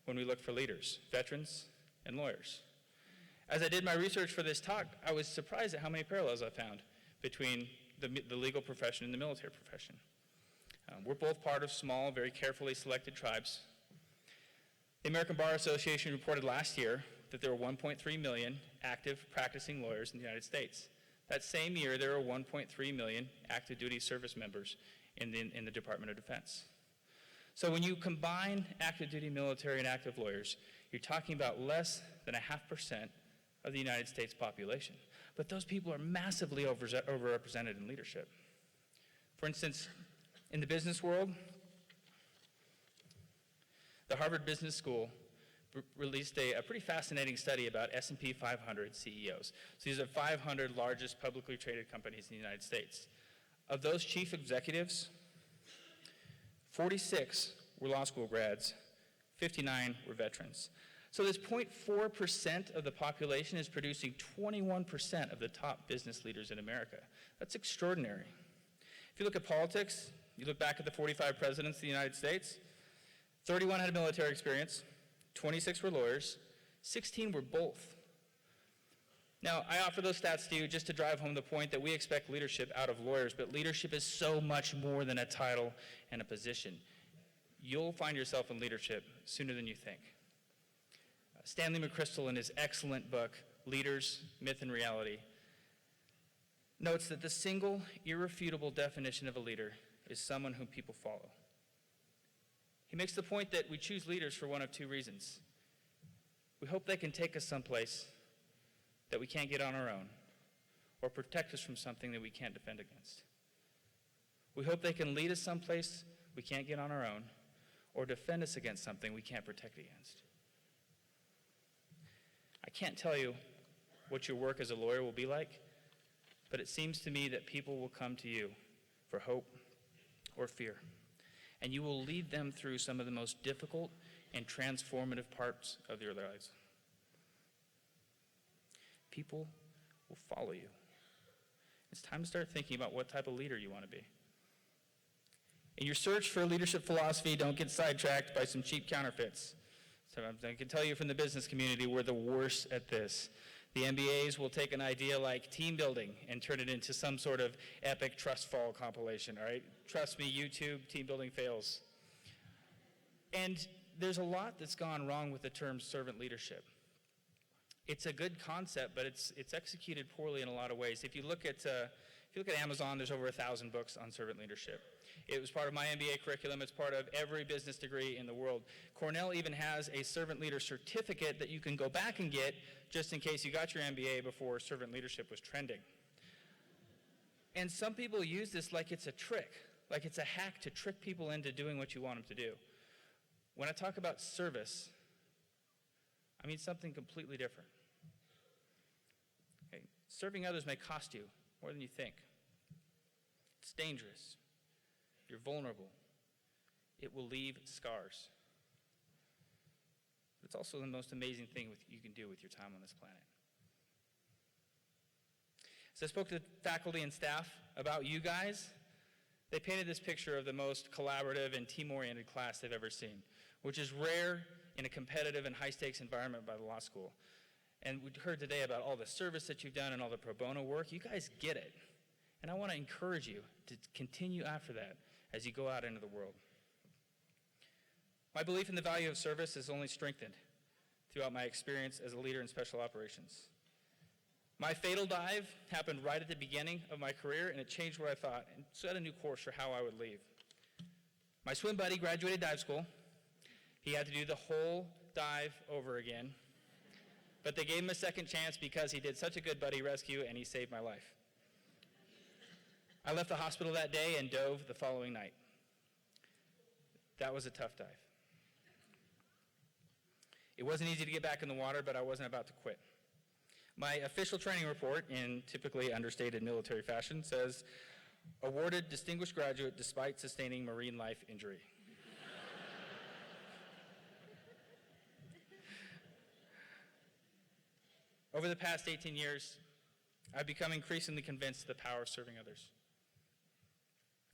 when we look for leaders, veterans and lawyers. As I did my research for this talk, I was surprised at how many parallels I found between the legal profession and the military profession. We're both part of small, very carefully selected tribes. The American Bar Association reported last year that there were 1.3 million active practicing lawyers in the United States. That same year, there were 1.3 million active duty service members in the Department of Defense. So when you combine active duty military and active lawyers, you're talking about less than 0.5% of the United States population. But those people are massively overrepresented in leadership. For instance, in the business world, the Harvard Business School released a pretty fascinating study about S&P 500 CEOs. So these are 500 largest publicly traded companies in the United States. Of those chief executives, 46 were law school grads, 59 were veterans. So this 0.4% of the population is producing 21% of the top business leaders in America. That's extraordinary. If you look at politics, you look back at the 45 presidents of the United States, 31 had military experience, 26 were lawyers, 16 were both. Now, I offer those stats to you just to drive home the point that we expect leadership out of lawyers, but leadership is so much more than a title and a position. You'll find yourself in leadership sooner than you think. Stanley McChrystal, in his excellent book, Leaders, Myth and Reality, notes that the single, irrefutable definition of a leader is someone whom people follow. He makes the point that we choose leaders for one of two reasons. We hope they can take us someplace that we can't get on our own, or protect us from something that we can't defend against. We hope they can lead us someplace we can't get on our own, or defend us against something we can't protect against. I can't tell you what your work as a lawyer will be like, but it seems to me that people will come to you for hope or fear, and you will lead them through some of the most difficult and transformative parts of their lives. People will follow you. It's time to start thinking about what type of leader you want to be. In your search for a leadership philosophy, don't get sidetracked by some cheap counterfeits. So I can tell you from the business community, we're the worst at this. The MBAs will take an idea like team building and turn it into some sort of epic trust fall compilation, all right? Trust me, YouTube, team building fails. And there's a lot that's gone wrong with the term servant leadership. It's a good concept, but it's executed poorly in a lot of ways. If you look at Amazon, there's over 1,000 books on servant leadership. It was part of my MBA curriculum. It's part of every business degree in the world. Cornell even has a servant leader certificate that you can go back and get just in case you got your MBA before servant leadership was trending. And some people use this like it's a trick, like it's a hack to trick people into doing what you want them to do. When I talk about service, I mean something completely different. Okay? Serving others may cost you more than you think. It's dangerous. You're vulnerable. It will leave scars. But it's also the most amazing thing you can do with your time on this planet. So I spoke to faculty and staff about you guys. They painted this picture of the most collaborative and team-oriented class they've ever seen, which is rare in a competitive and high-stakes environment by the law school. And we heard today about all the service that you've done and all the pro bono work. You guys get it. And I want to encourage you to continue after that as you go out into the world. My belief in the value of service is only strengthened throughout my experience as a leader in special operations. My fatal dive happened right at the beginning of my career, and it changed what I thought and set a new course for how I would leave. My swim buddy graduated dive school. He had to do the whole dive over again, but they gave him a second chance because he did such a good buddy rescue and he saved my life. I left the hospital that day and dove the following night. That was a tough dive. It wasn't easy to get back in the water, but I wasn't about to quit. My official training report, in typically understated military fashion, says, awarded distinguished graduate despite sustaining marine life injury. Over the past 18 years, I've become increasingly convinced of the power of serving others.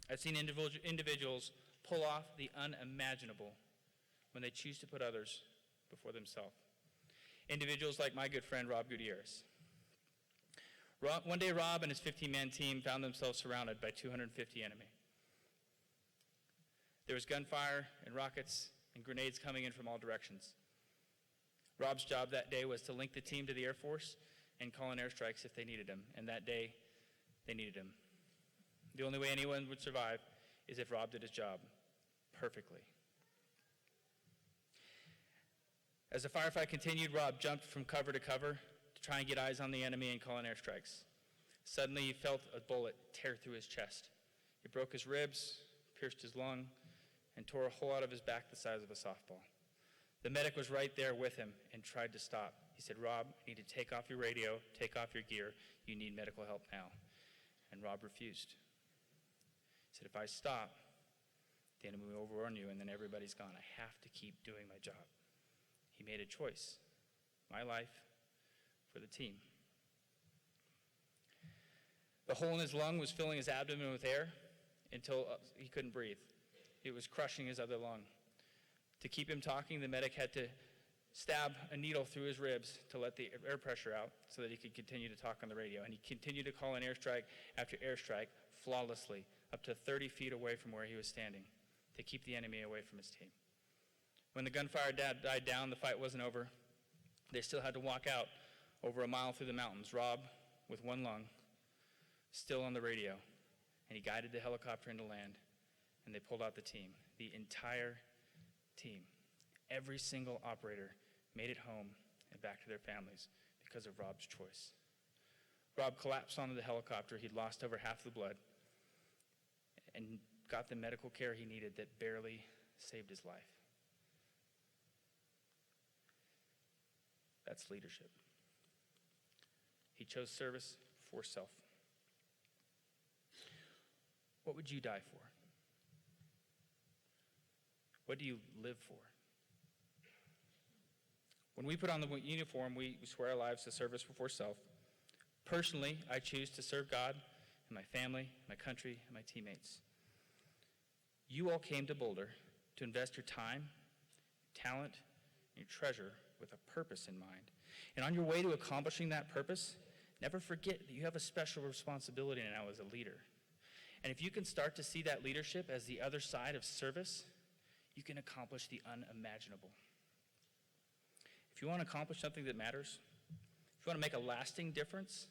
I've seen individuals pull off the unimaginable when they choose to put others before themselves. Individuals like my good friend Rob Gutierrez. One day Rob and his 15-man team found themselves surrounded by 250 enemy. There was gunfire and rockets and grenades coming in from all directions. Rob's job that day was to link the team to the Air Force and call in airstrikes if they needed him, and that day they needed him. The only way anyone would survive is if Rob did his job perfectly. As the firefight continued, Rob jumped from cover to cover to try and get eyes on the enemy and call in airstrikes. Suddenly, he felt a bullet tear through his chest. It broke his ribs, pierced his lung, and tore a hole out of his back the size of a softball. The medic was right there with him and tried to stop. He said, "Rob, you need to take off your radio, take off your gear. You need medical help now." And Rob refused. He said, "If I stop, the enemy will overrun you, and then everybody's gone. I have to keep doing my job." He made a choice, my life for the team. The hole in his lung was filling his abdomen with air until he couldn't breathe. It was crushing his other lung. To keep him talking, the medic had to stab a needle through his ribs to let the air pressure out so that he could continue to talk on the radio. And he continued to call in airstrike after airstrike flawlessly, up to 30 feet away from where he was standing, to keep the enemy away from his team. When the gunfire died down, the fight wasn't over. They still had to walk out over a mile through the mountains. Rob, with one lung, still on the radio, and he guided the helicopter into land, and they pulled out the team. The entire team, every single operator, made it home and back to their families because of Rob's choice. Rob collapsed onto the helicopter. He'd lost over half the blood and got the medical care he needed that barely saved his life. That's leadership. He chose service for self. What would you die for? What do you live for? When we put on the uniform, we swear our lives to service before self. Personally, I choose to serve God and my family, my country, and my teammates. You all came to Boulder to invest your time, talent, and your treasure with a purpose in mind. And on your way to accomplishing that purpose, never forget that you have a special responsibility now as a leader. And if you can start to see that leadership as the other side of service, you can accomplish the unimaginable. If you want to accomplish something that matters, if you want to make a lasting difference,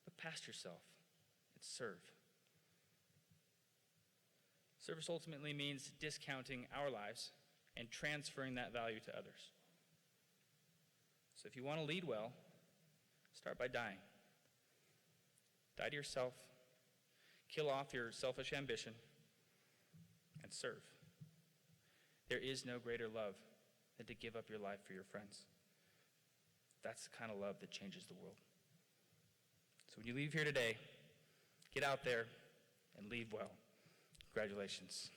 look past yourself and serve. Service ultimately means discounting our lives and transferring that value to others. So if you want to lead well, start by dying. Die to yourself. Kill off your selfish ambition. and serve. There is no greater love than to give up your life for your friends. That's the kind of love that changes the world. So when you leave here today, get out there and leave well. Congratulations.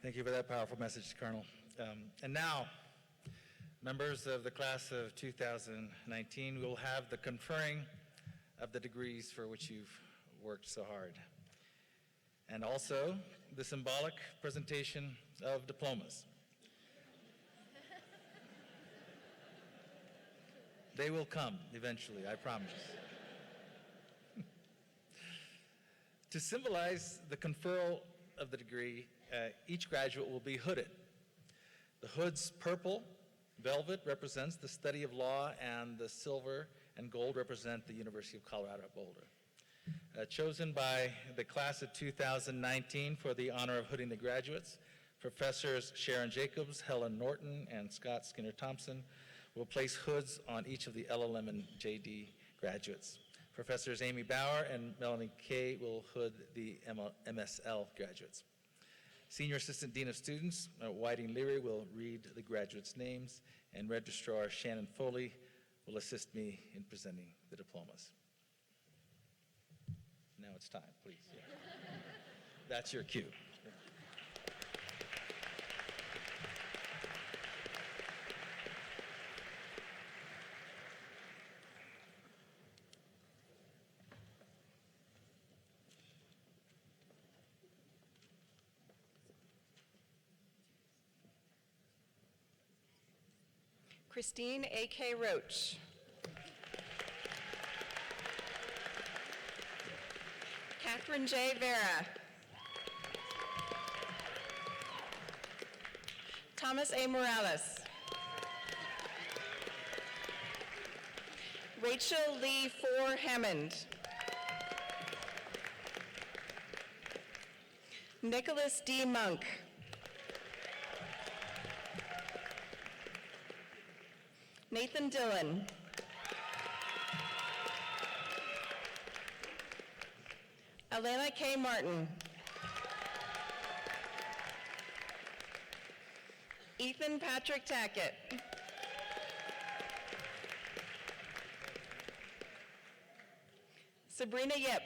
Thank you for that powerful message, Colonel. And now, members of the class of 2019, we will have the conferring of the degrees for which you've worked so hard. And also, the symbolic presentation of diplomas. They will come eventually, I promise. To symbolize the conferral of the degree, each graduate will be hooded. The hood's purple velvet represents the study of law, and the silver and gold represent the University of Colorado at Boulder. Chosen by the class of 2019 for the honor of hooding the graduates, Professors Sharon Jacobs, Helen Norton, and Scott Skinner-Thompson will place hoods on each of the LLM and JD graduates. Professors Amy Bauer and Melanie Kay will hood the MSL graduates. Senior Assistant Dean of Students, Whiting Leary, will read the graduates' names, and Registrar Shannon Foley will assist me in presenting the diplomas. Now it's time, please. Yeah. That's your cue. Christine A.K. Roach. Catherine J. Vera. Thomas A. Morales. Rachel Lee Four Hammond. Nicholas D. Monk. Nathan Dillon. Alana K. Martin. Ethan Patrick Tackett. Sabrina Yip.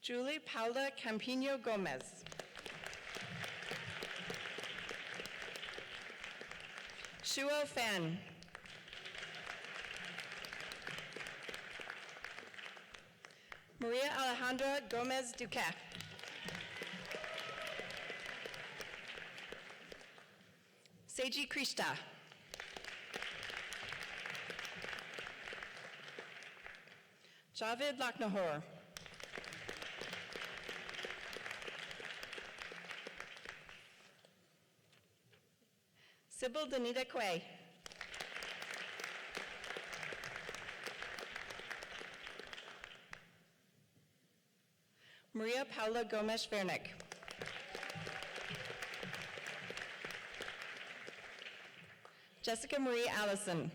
Julie Paula Campino Gomez. Shuo Fan. Maria Alejandra Gomez Duque. Seiji Krishta. Javed Laknahor. Sybil Danita Quay. Maria Paula Gomes Vernick. Jessica Marie Allison.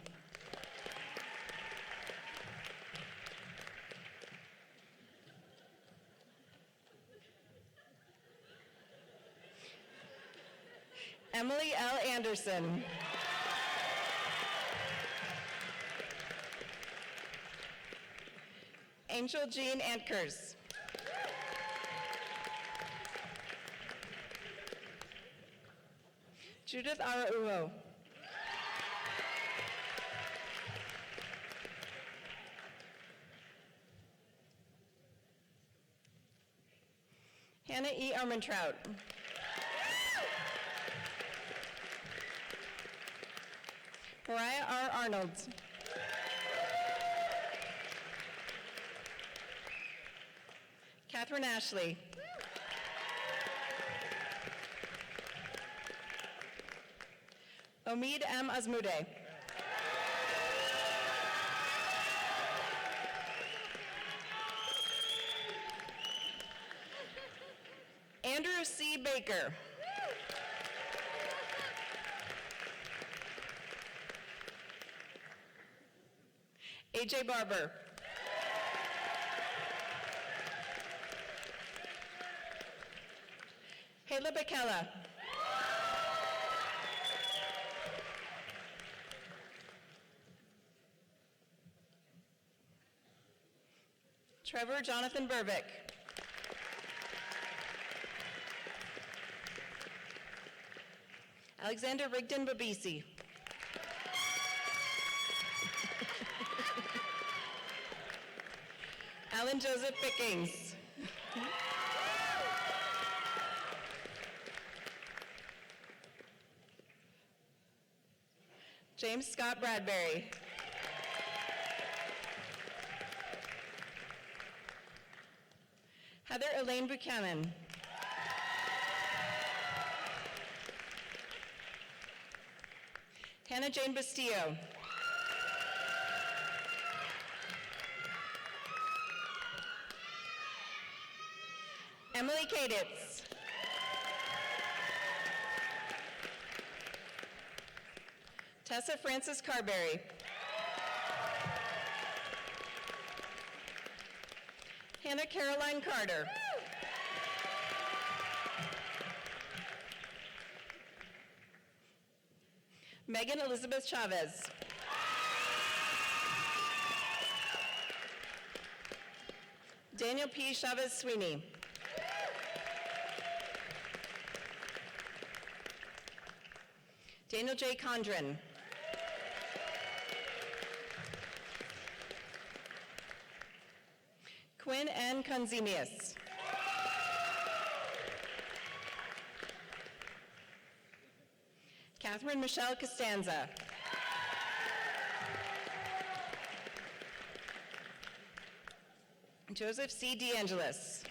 Emily L. Anderson. Angel Jean Antkers. Judith Araujo. Hannah E. Armentrout. Mariah R. Arnold. Catherine Ashley. Omid M. Azmude. Andrew C. Baker. AJ Barber. Hayla Bekela. Trevor Jonathan Burbick. Alexander Rigdon Babisi. Alan Joseph Pickings. James Scott Bradbury. Heather Elaine Buchanan. Hannah Jane Bastillo. Emily Kaditz. Tessa Frances Carberry. Hannah Caroline Carter. Megan Elizabeth Chavez. Daniel P. Chavez Sweeney. Daniel J. Condren. Quinn N. Conzemius. Catherine Michelle Costanza. Joseph C. DeAngelis.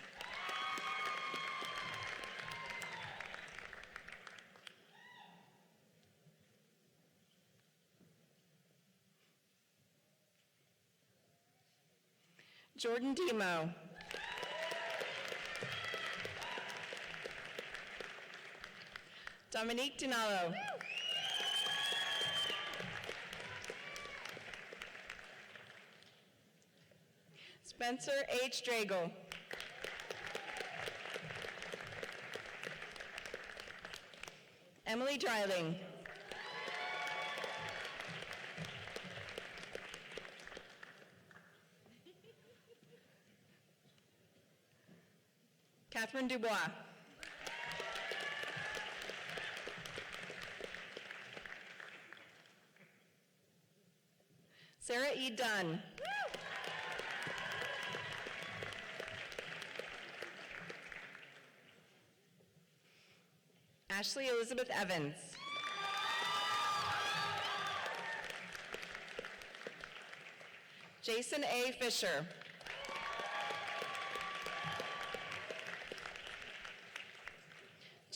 Jordan Demo. Dominique Dinalo. Spencer H. Dragle. Emily Dreiling. Catherine Dubois. Sarah E. Dunn. Ashley Elizabeth Evans. Jason A. Fisher.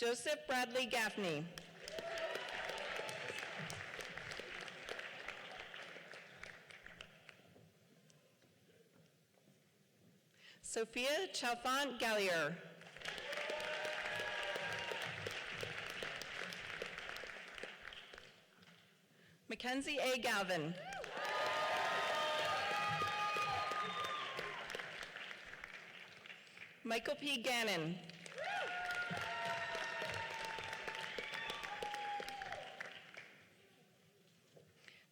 Joseph Bradley Gaffney. Sophia Chalfant Gallier. Mackenzie A. Galvin. Michael P. Gannon.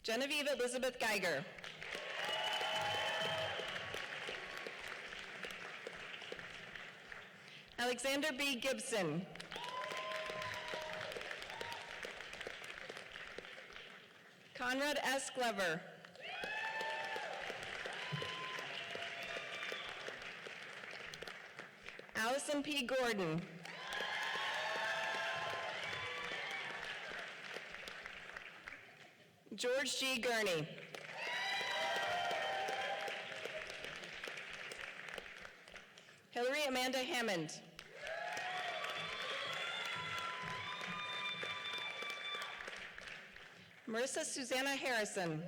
Genevieve Elizabeth Geiger. Alexander B. Gibson. Conrad S. Glover. Allison P. Gordon. George G. Gurney. Hillary Amanda Hammond. Marissa Susanna Harrison.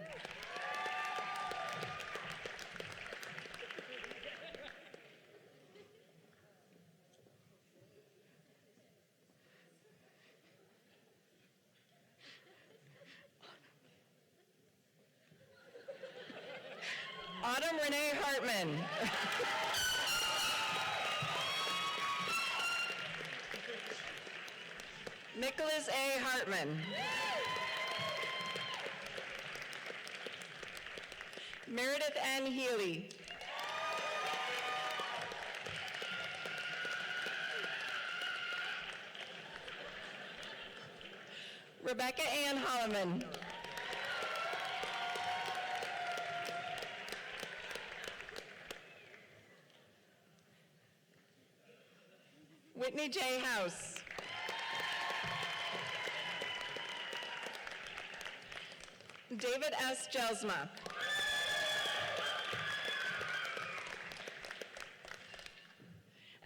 Autumn Renee Hartman. Nicholas A. Hartman. Meredith N. Healy. Rebecca Ann Holloman. Whitney J. House. David S. Jelsma.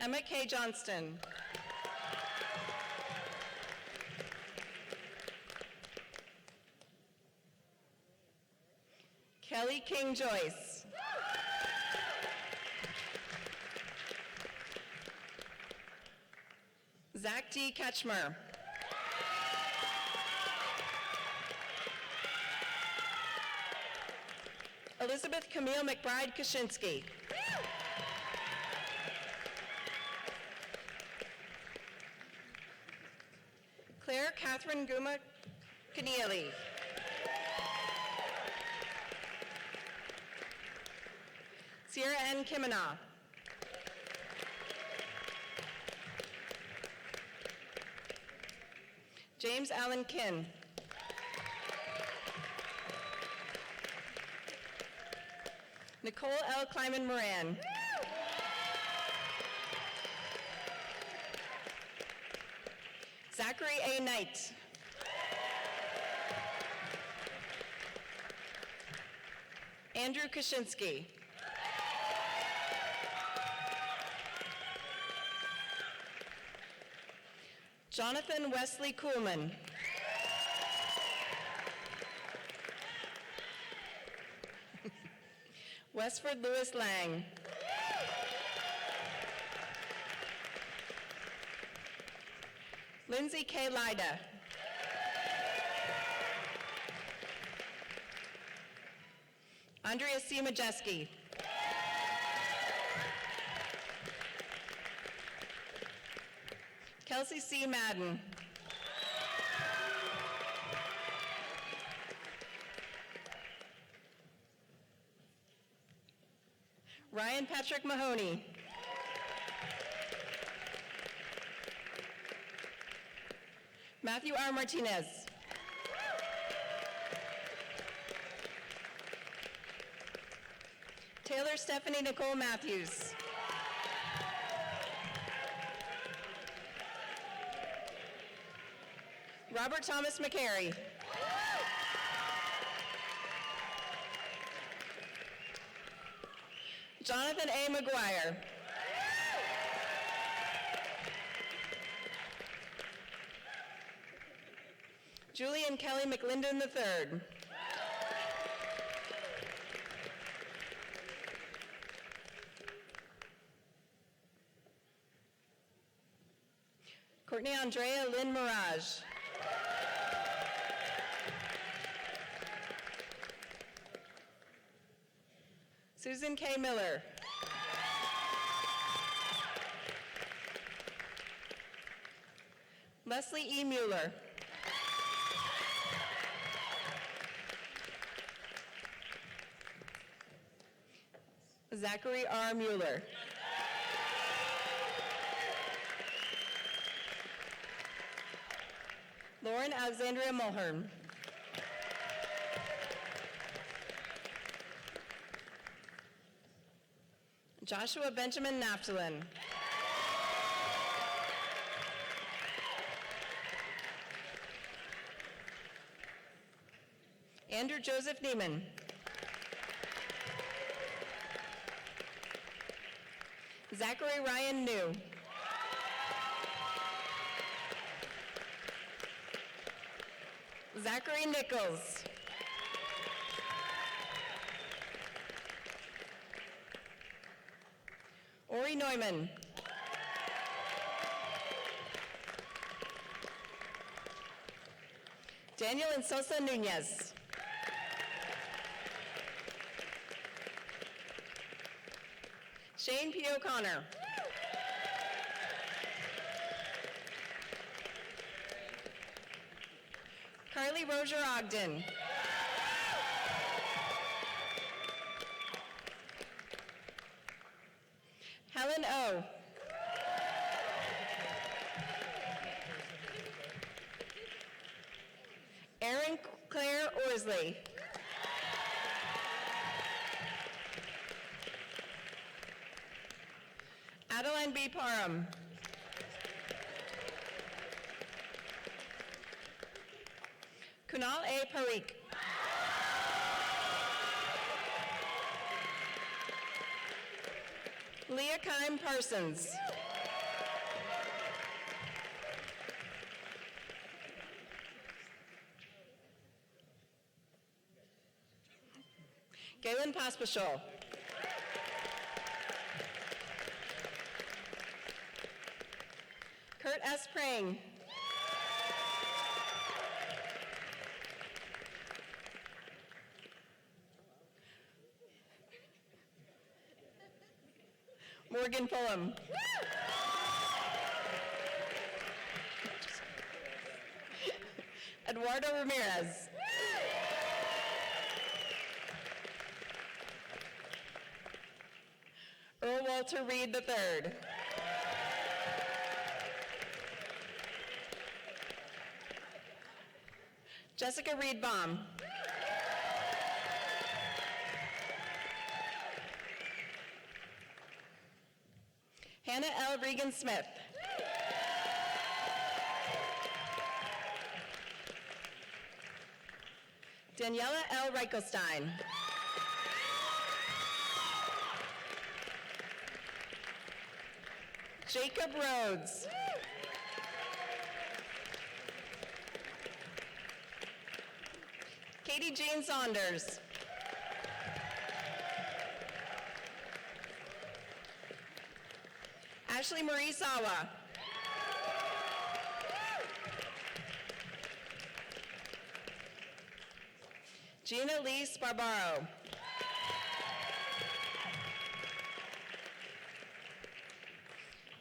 Emma K. Johnston. Kelly King Joyce. Zach D. Ketchmer. Elizabeth Camille McBride Kaczynski. Claire Catherine Guma Keneally. Sierra N. Kimina. James Allen Kin. Nicole L. Kleiman Moran. Zachary A. Knight. Andrew Kaczynski. Jonathan Wesley Kuhlman. Westford Lewis Lang. Lindsay K. Lida. Andrea C. Majeski. Kelsey C. Madden. Ryan Patrick Mahoney. Matthew R. Martinez. Taylor Stephanie Nicole Matthews. Robert Thomas McCary. Jonathan A. McGuire. Julian Kelly McLinden III. Courtney Andrea Lynn Mirage. Susan K. Miller. Leslie E. Mueller. Zachary R. Mueller. Lauren Alexandria Mulhern. Joshua Benjamin Naftalin. Andrew Joseph Neiman. Zachary Ryan New. Zachary Nichols. Ori Neumann. Daniel and Sosa Nunez. Shane P. O'Connor. Carly Rozier Ogden. Helen O. Erin Claire Orsley. Adeline B. Parham. Kunal A. Parikh. Leah Kime Parsons. Galen Pospischal. Kurt S. Prang. Morgan Fulham. Eduardo Ramirez. Earl Walter Reed III. Jessica Reed Baum. Hannah L. Regan Smith. Daniela L. Reichelstein. Jacob Rhodes. Katie Jean Saunders. Ashley Marie Sawa. Gina Lee Sparbaro.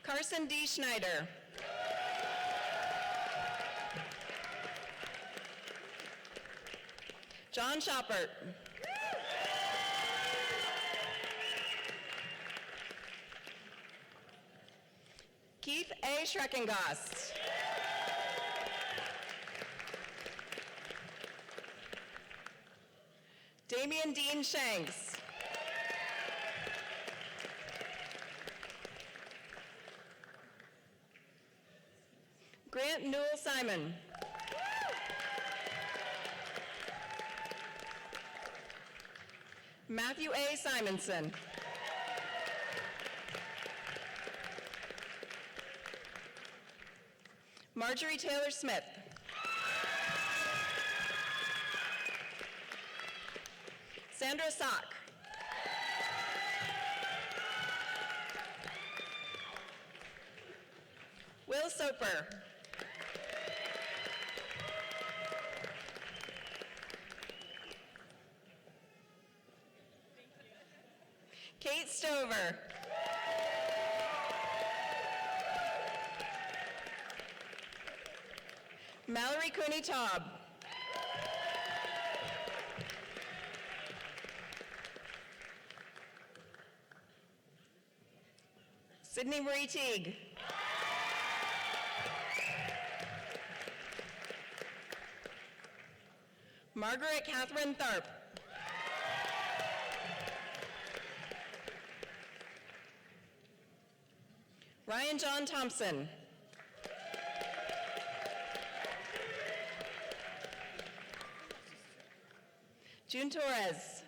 Carson D. Schneider. John Shoppert. Keith A. Schreckengast. Damian Dean Shanks. Grant Newell Simon. Matthew A. Simonson. Marjorie Taylor Smith. Sandra Sock. Will Soper. Kate Stover. Mallory Cooney Taub. Sydney Marie Teague. Margaret Catherine Tharp. Ryan John Thompson. June Torres.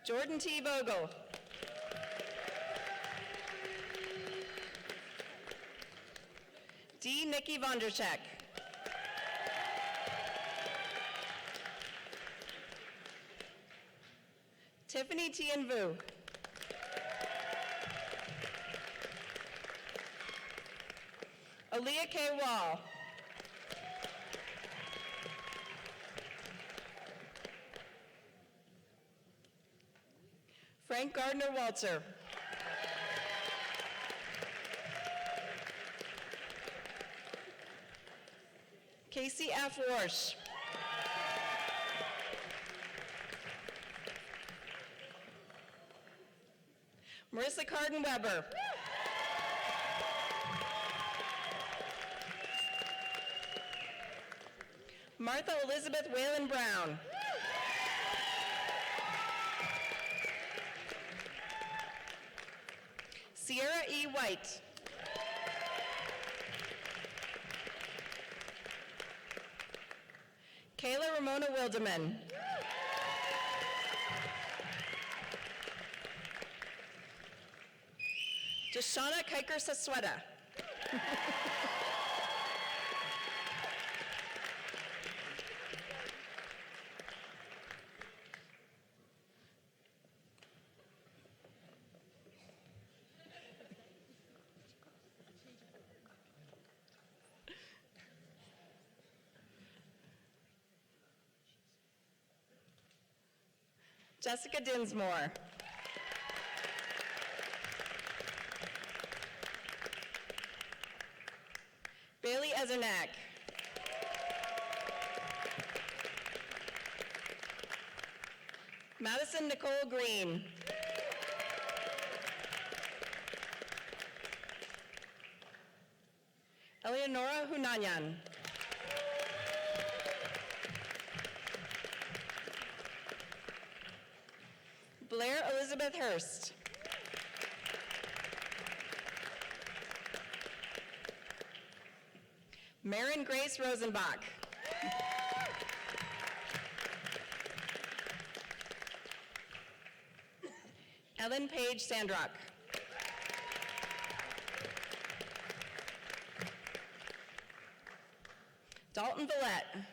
Jordan T. Vogel. D. Nikki Vonderchek. Tiffany Tien Vu. Aaliyah K. Wall. Frank Gardner Walter. Casey F. Warsh. Marissa Carden Weber. Martha Elizabeth Whalen Brown. Sierra E. White. Kayla Ramona Wildeman. Deshauna Kiker Sasweta. Jessica Dinsmore. Bailey Ezernak. Madison Nicole Green. Eleonora Hunanyan. Blair Elizabeth Hurst. Marin Grace Rosenbach. Ellen Page Sandrock. Dalton Villette.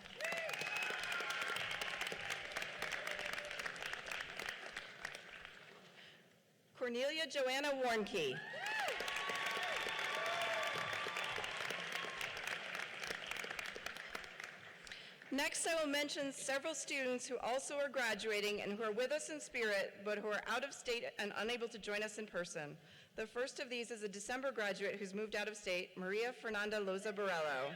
Cornelia Joanna Warnke. Next, I will mention several students who also are graduating and who are with us in spirit, but who are out of state and unable to join us in person. The first of these is a December graduate who's moved out of state, Maria Fernanda Loza Borello.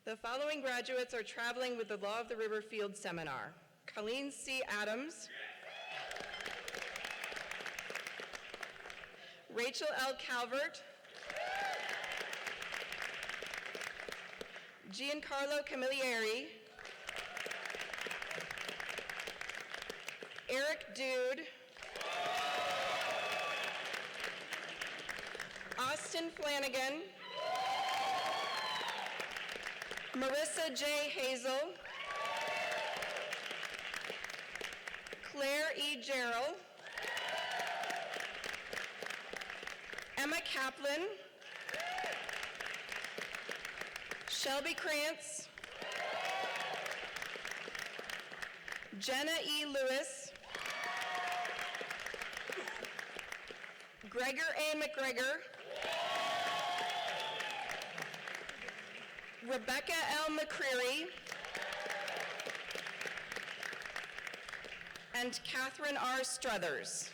The following graduates are traveling with the Law of the River Field Seminar. Colleen C. Adams. Rachel L. Calvert. Giancarlo Camilleri. Eric Dude. Austin Flanagan. Marissa J. Hazel. Claire E. Gerald. Emma Kaplan. Shelby Krantz. Jenna E. Lewis. Gregor A. McGregor. Rebecca L. McCreary. And Catherine R. Struthers.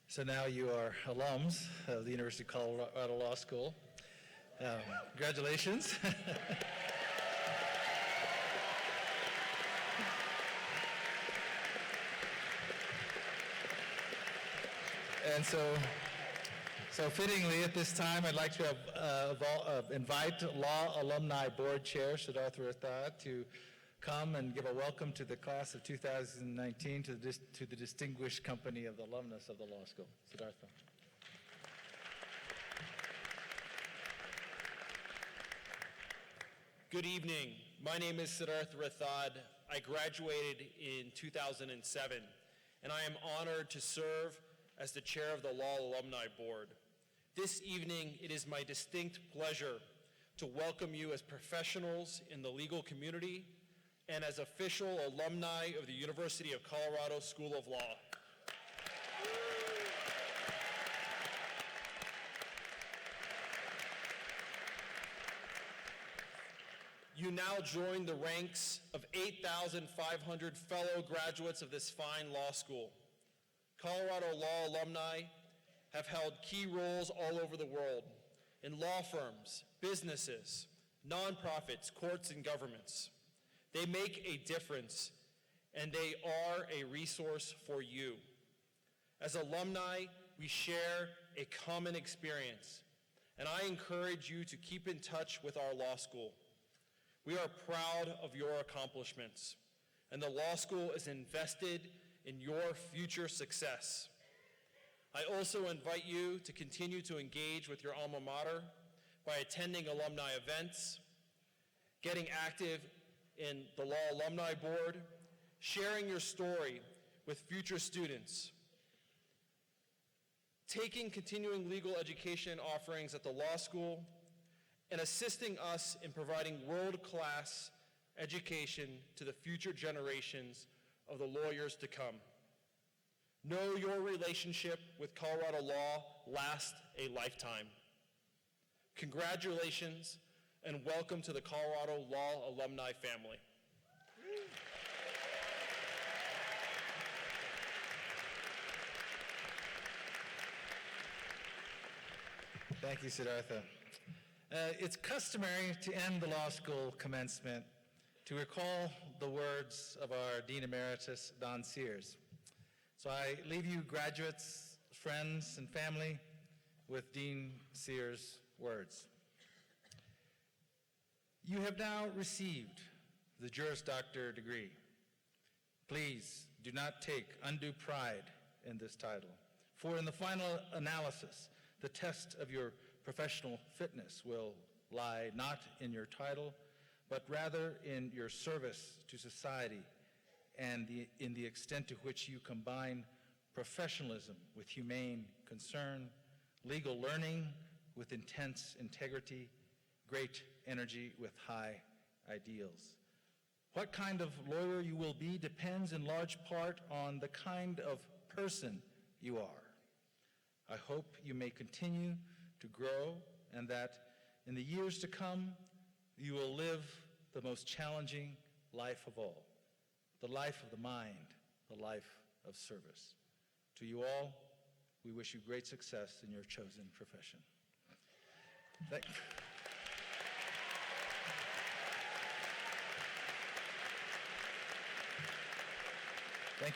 So now you are alums of the University of Colorado Law School. Congratulations. And so fittingly at this time, I'd like to invite Law Alumni Board Chair Siddhartha Rathod to come and give a welcome to the class of 2019 to the distinguished company of the alumnus of the law school. Siddhartha. Good evening. My name is Siddharth Rathod. I graduated in 2007, and I am honored to serve as the chair of the Law Alumni Board. This evening, it is my distinct pleasure to welcome you as professionals in the legal community and as official alumni of the University of Colorado School of Law. You now join the ranks of 8,500 fellow graduates of this fine law school. Colorado Law alumni have held key roles all over the world in law firms, businesses, nonprofits, courts, and governments. They make a difference, and they are a resource for you. As alumni, we share a common experience, and I encourage you to keep in touch with our law school. We are proud of your accomplishments, and the law school is invested in your future success. I also invite you to continue to engage with your alma mater by attending alumni events, getting active in the Law Alumni Board, sharing your story with future students, taking continuing legal education offerings at the law school, and assisting us in providing world-class education to the future generations of the lawyers to come. Know your relationship with Colorado law lasts a lifetime. Congratulations and welcome to the Colorado Law Alumni family. Thank you, Siddhartha. It's customary to end the law school commencement to recall the words of our Dean Emeritus, Don Sears. So I leave you graduates, friends, and family with Dean Sears' words. You have now received the Juris Doctor degree. Please do not take undue pride in this title, for in the final analysis, the test of your professional fitness will lie not in your title, but rather in your service to society and in the extent to which you combine professionalism with humane concern, legal learning with intense integrity, great energy with high ideals. What kind of lawyer you will be depends in large part on the kind of person you are. I hope you may continue to grow and that in the years to come, you will live the most challenging life of all, the life of the mind, the life of service. To you all, we wish you great success in your chosen profession. Thank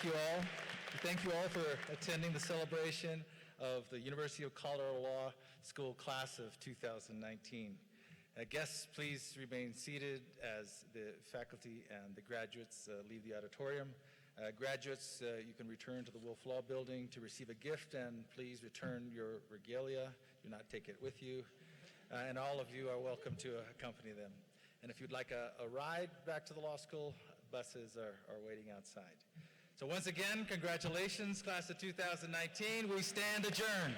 you all. Thank you all for attending the celebration of the University of Colorado Law School class of 2019. Guests, please remain seated as the faculty and the graduates leave the auditorium. Graduates, you can return to the Wolf Law Building to receive a gift, and please return your regalia. Do not take it with you. And all of you are welcome to accompany them. And if you'd like a ride back to the law school, buses are waiting outside. So once again, congratulations, class of 2019. We stand adjourned.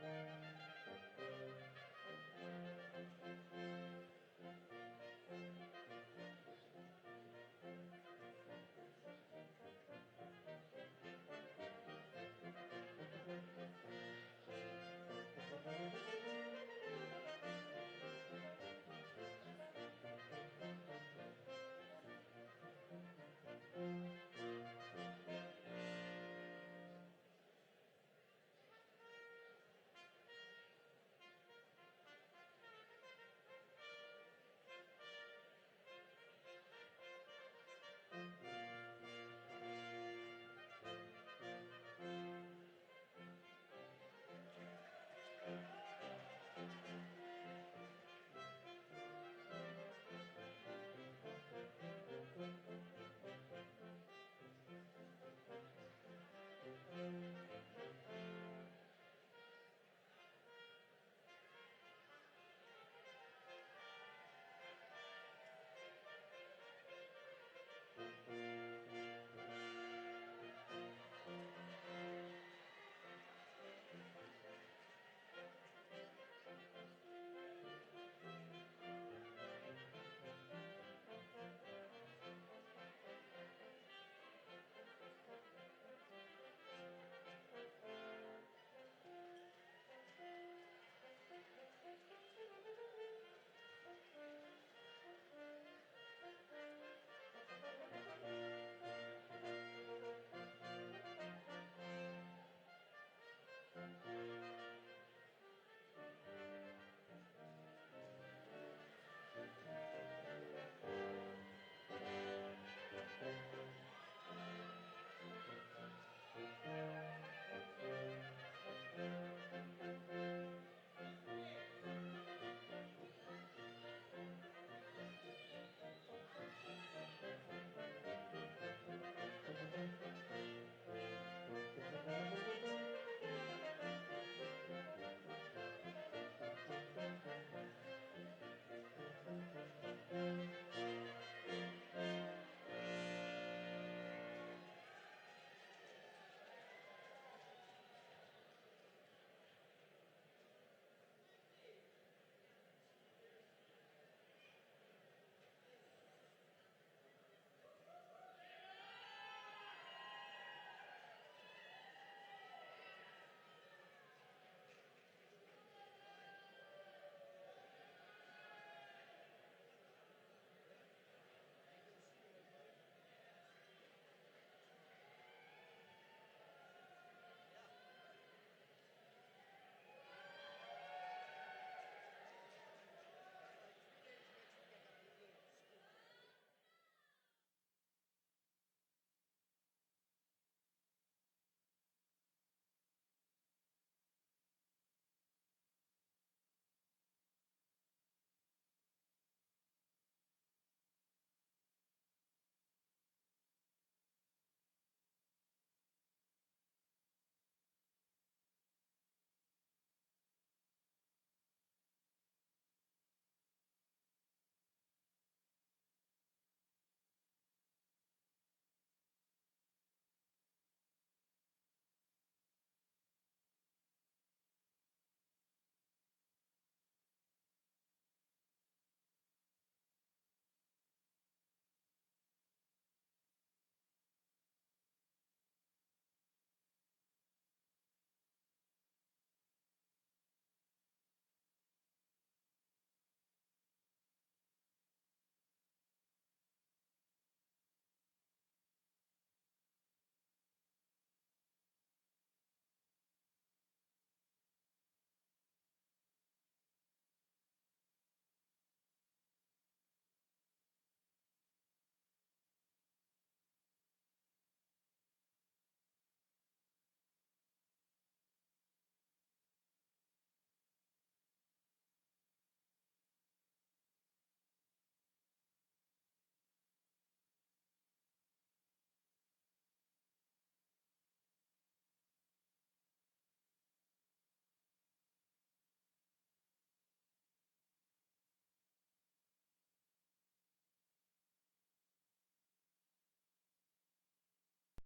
Thank you.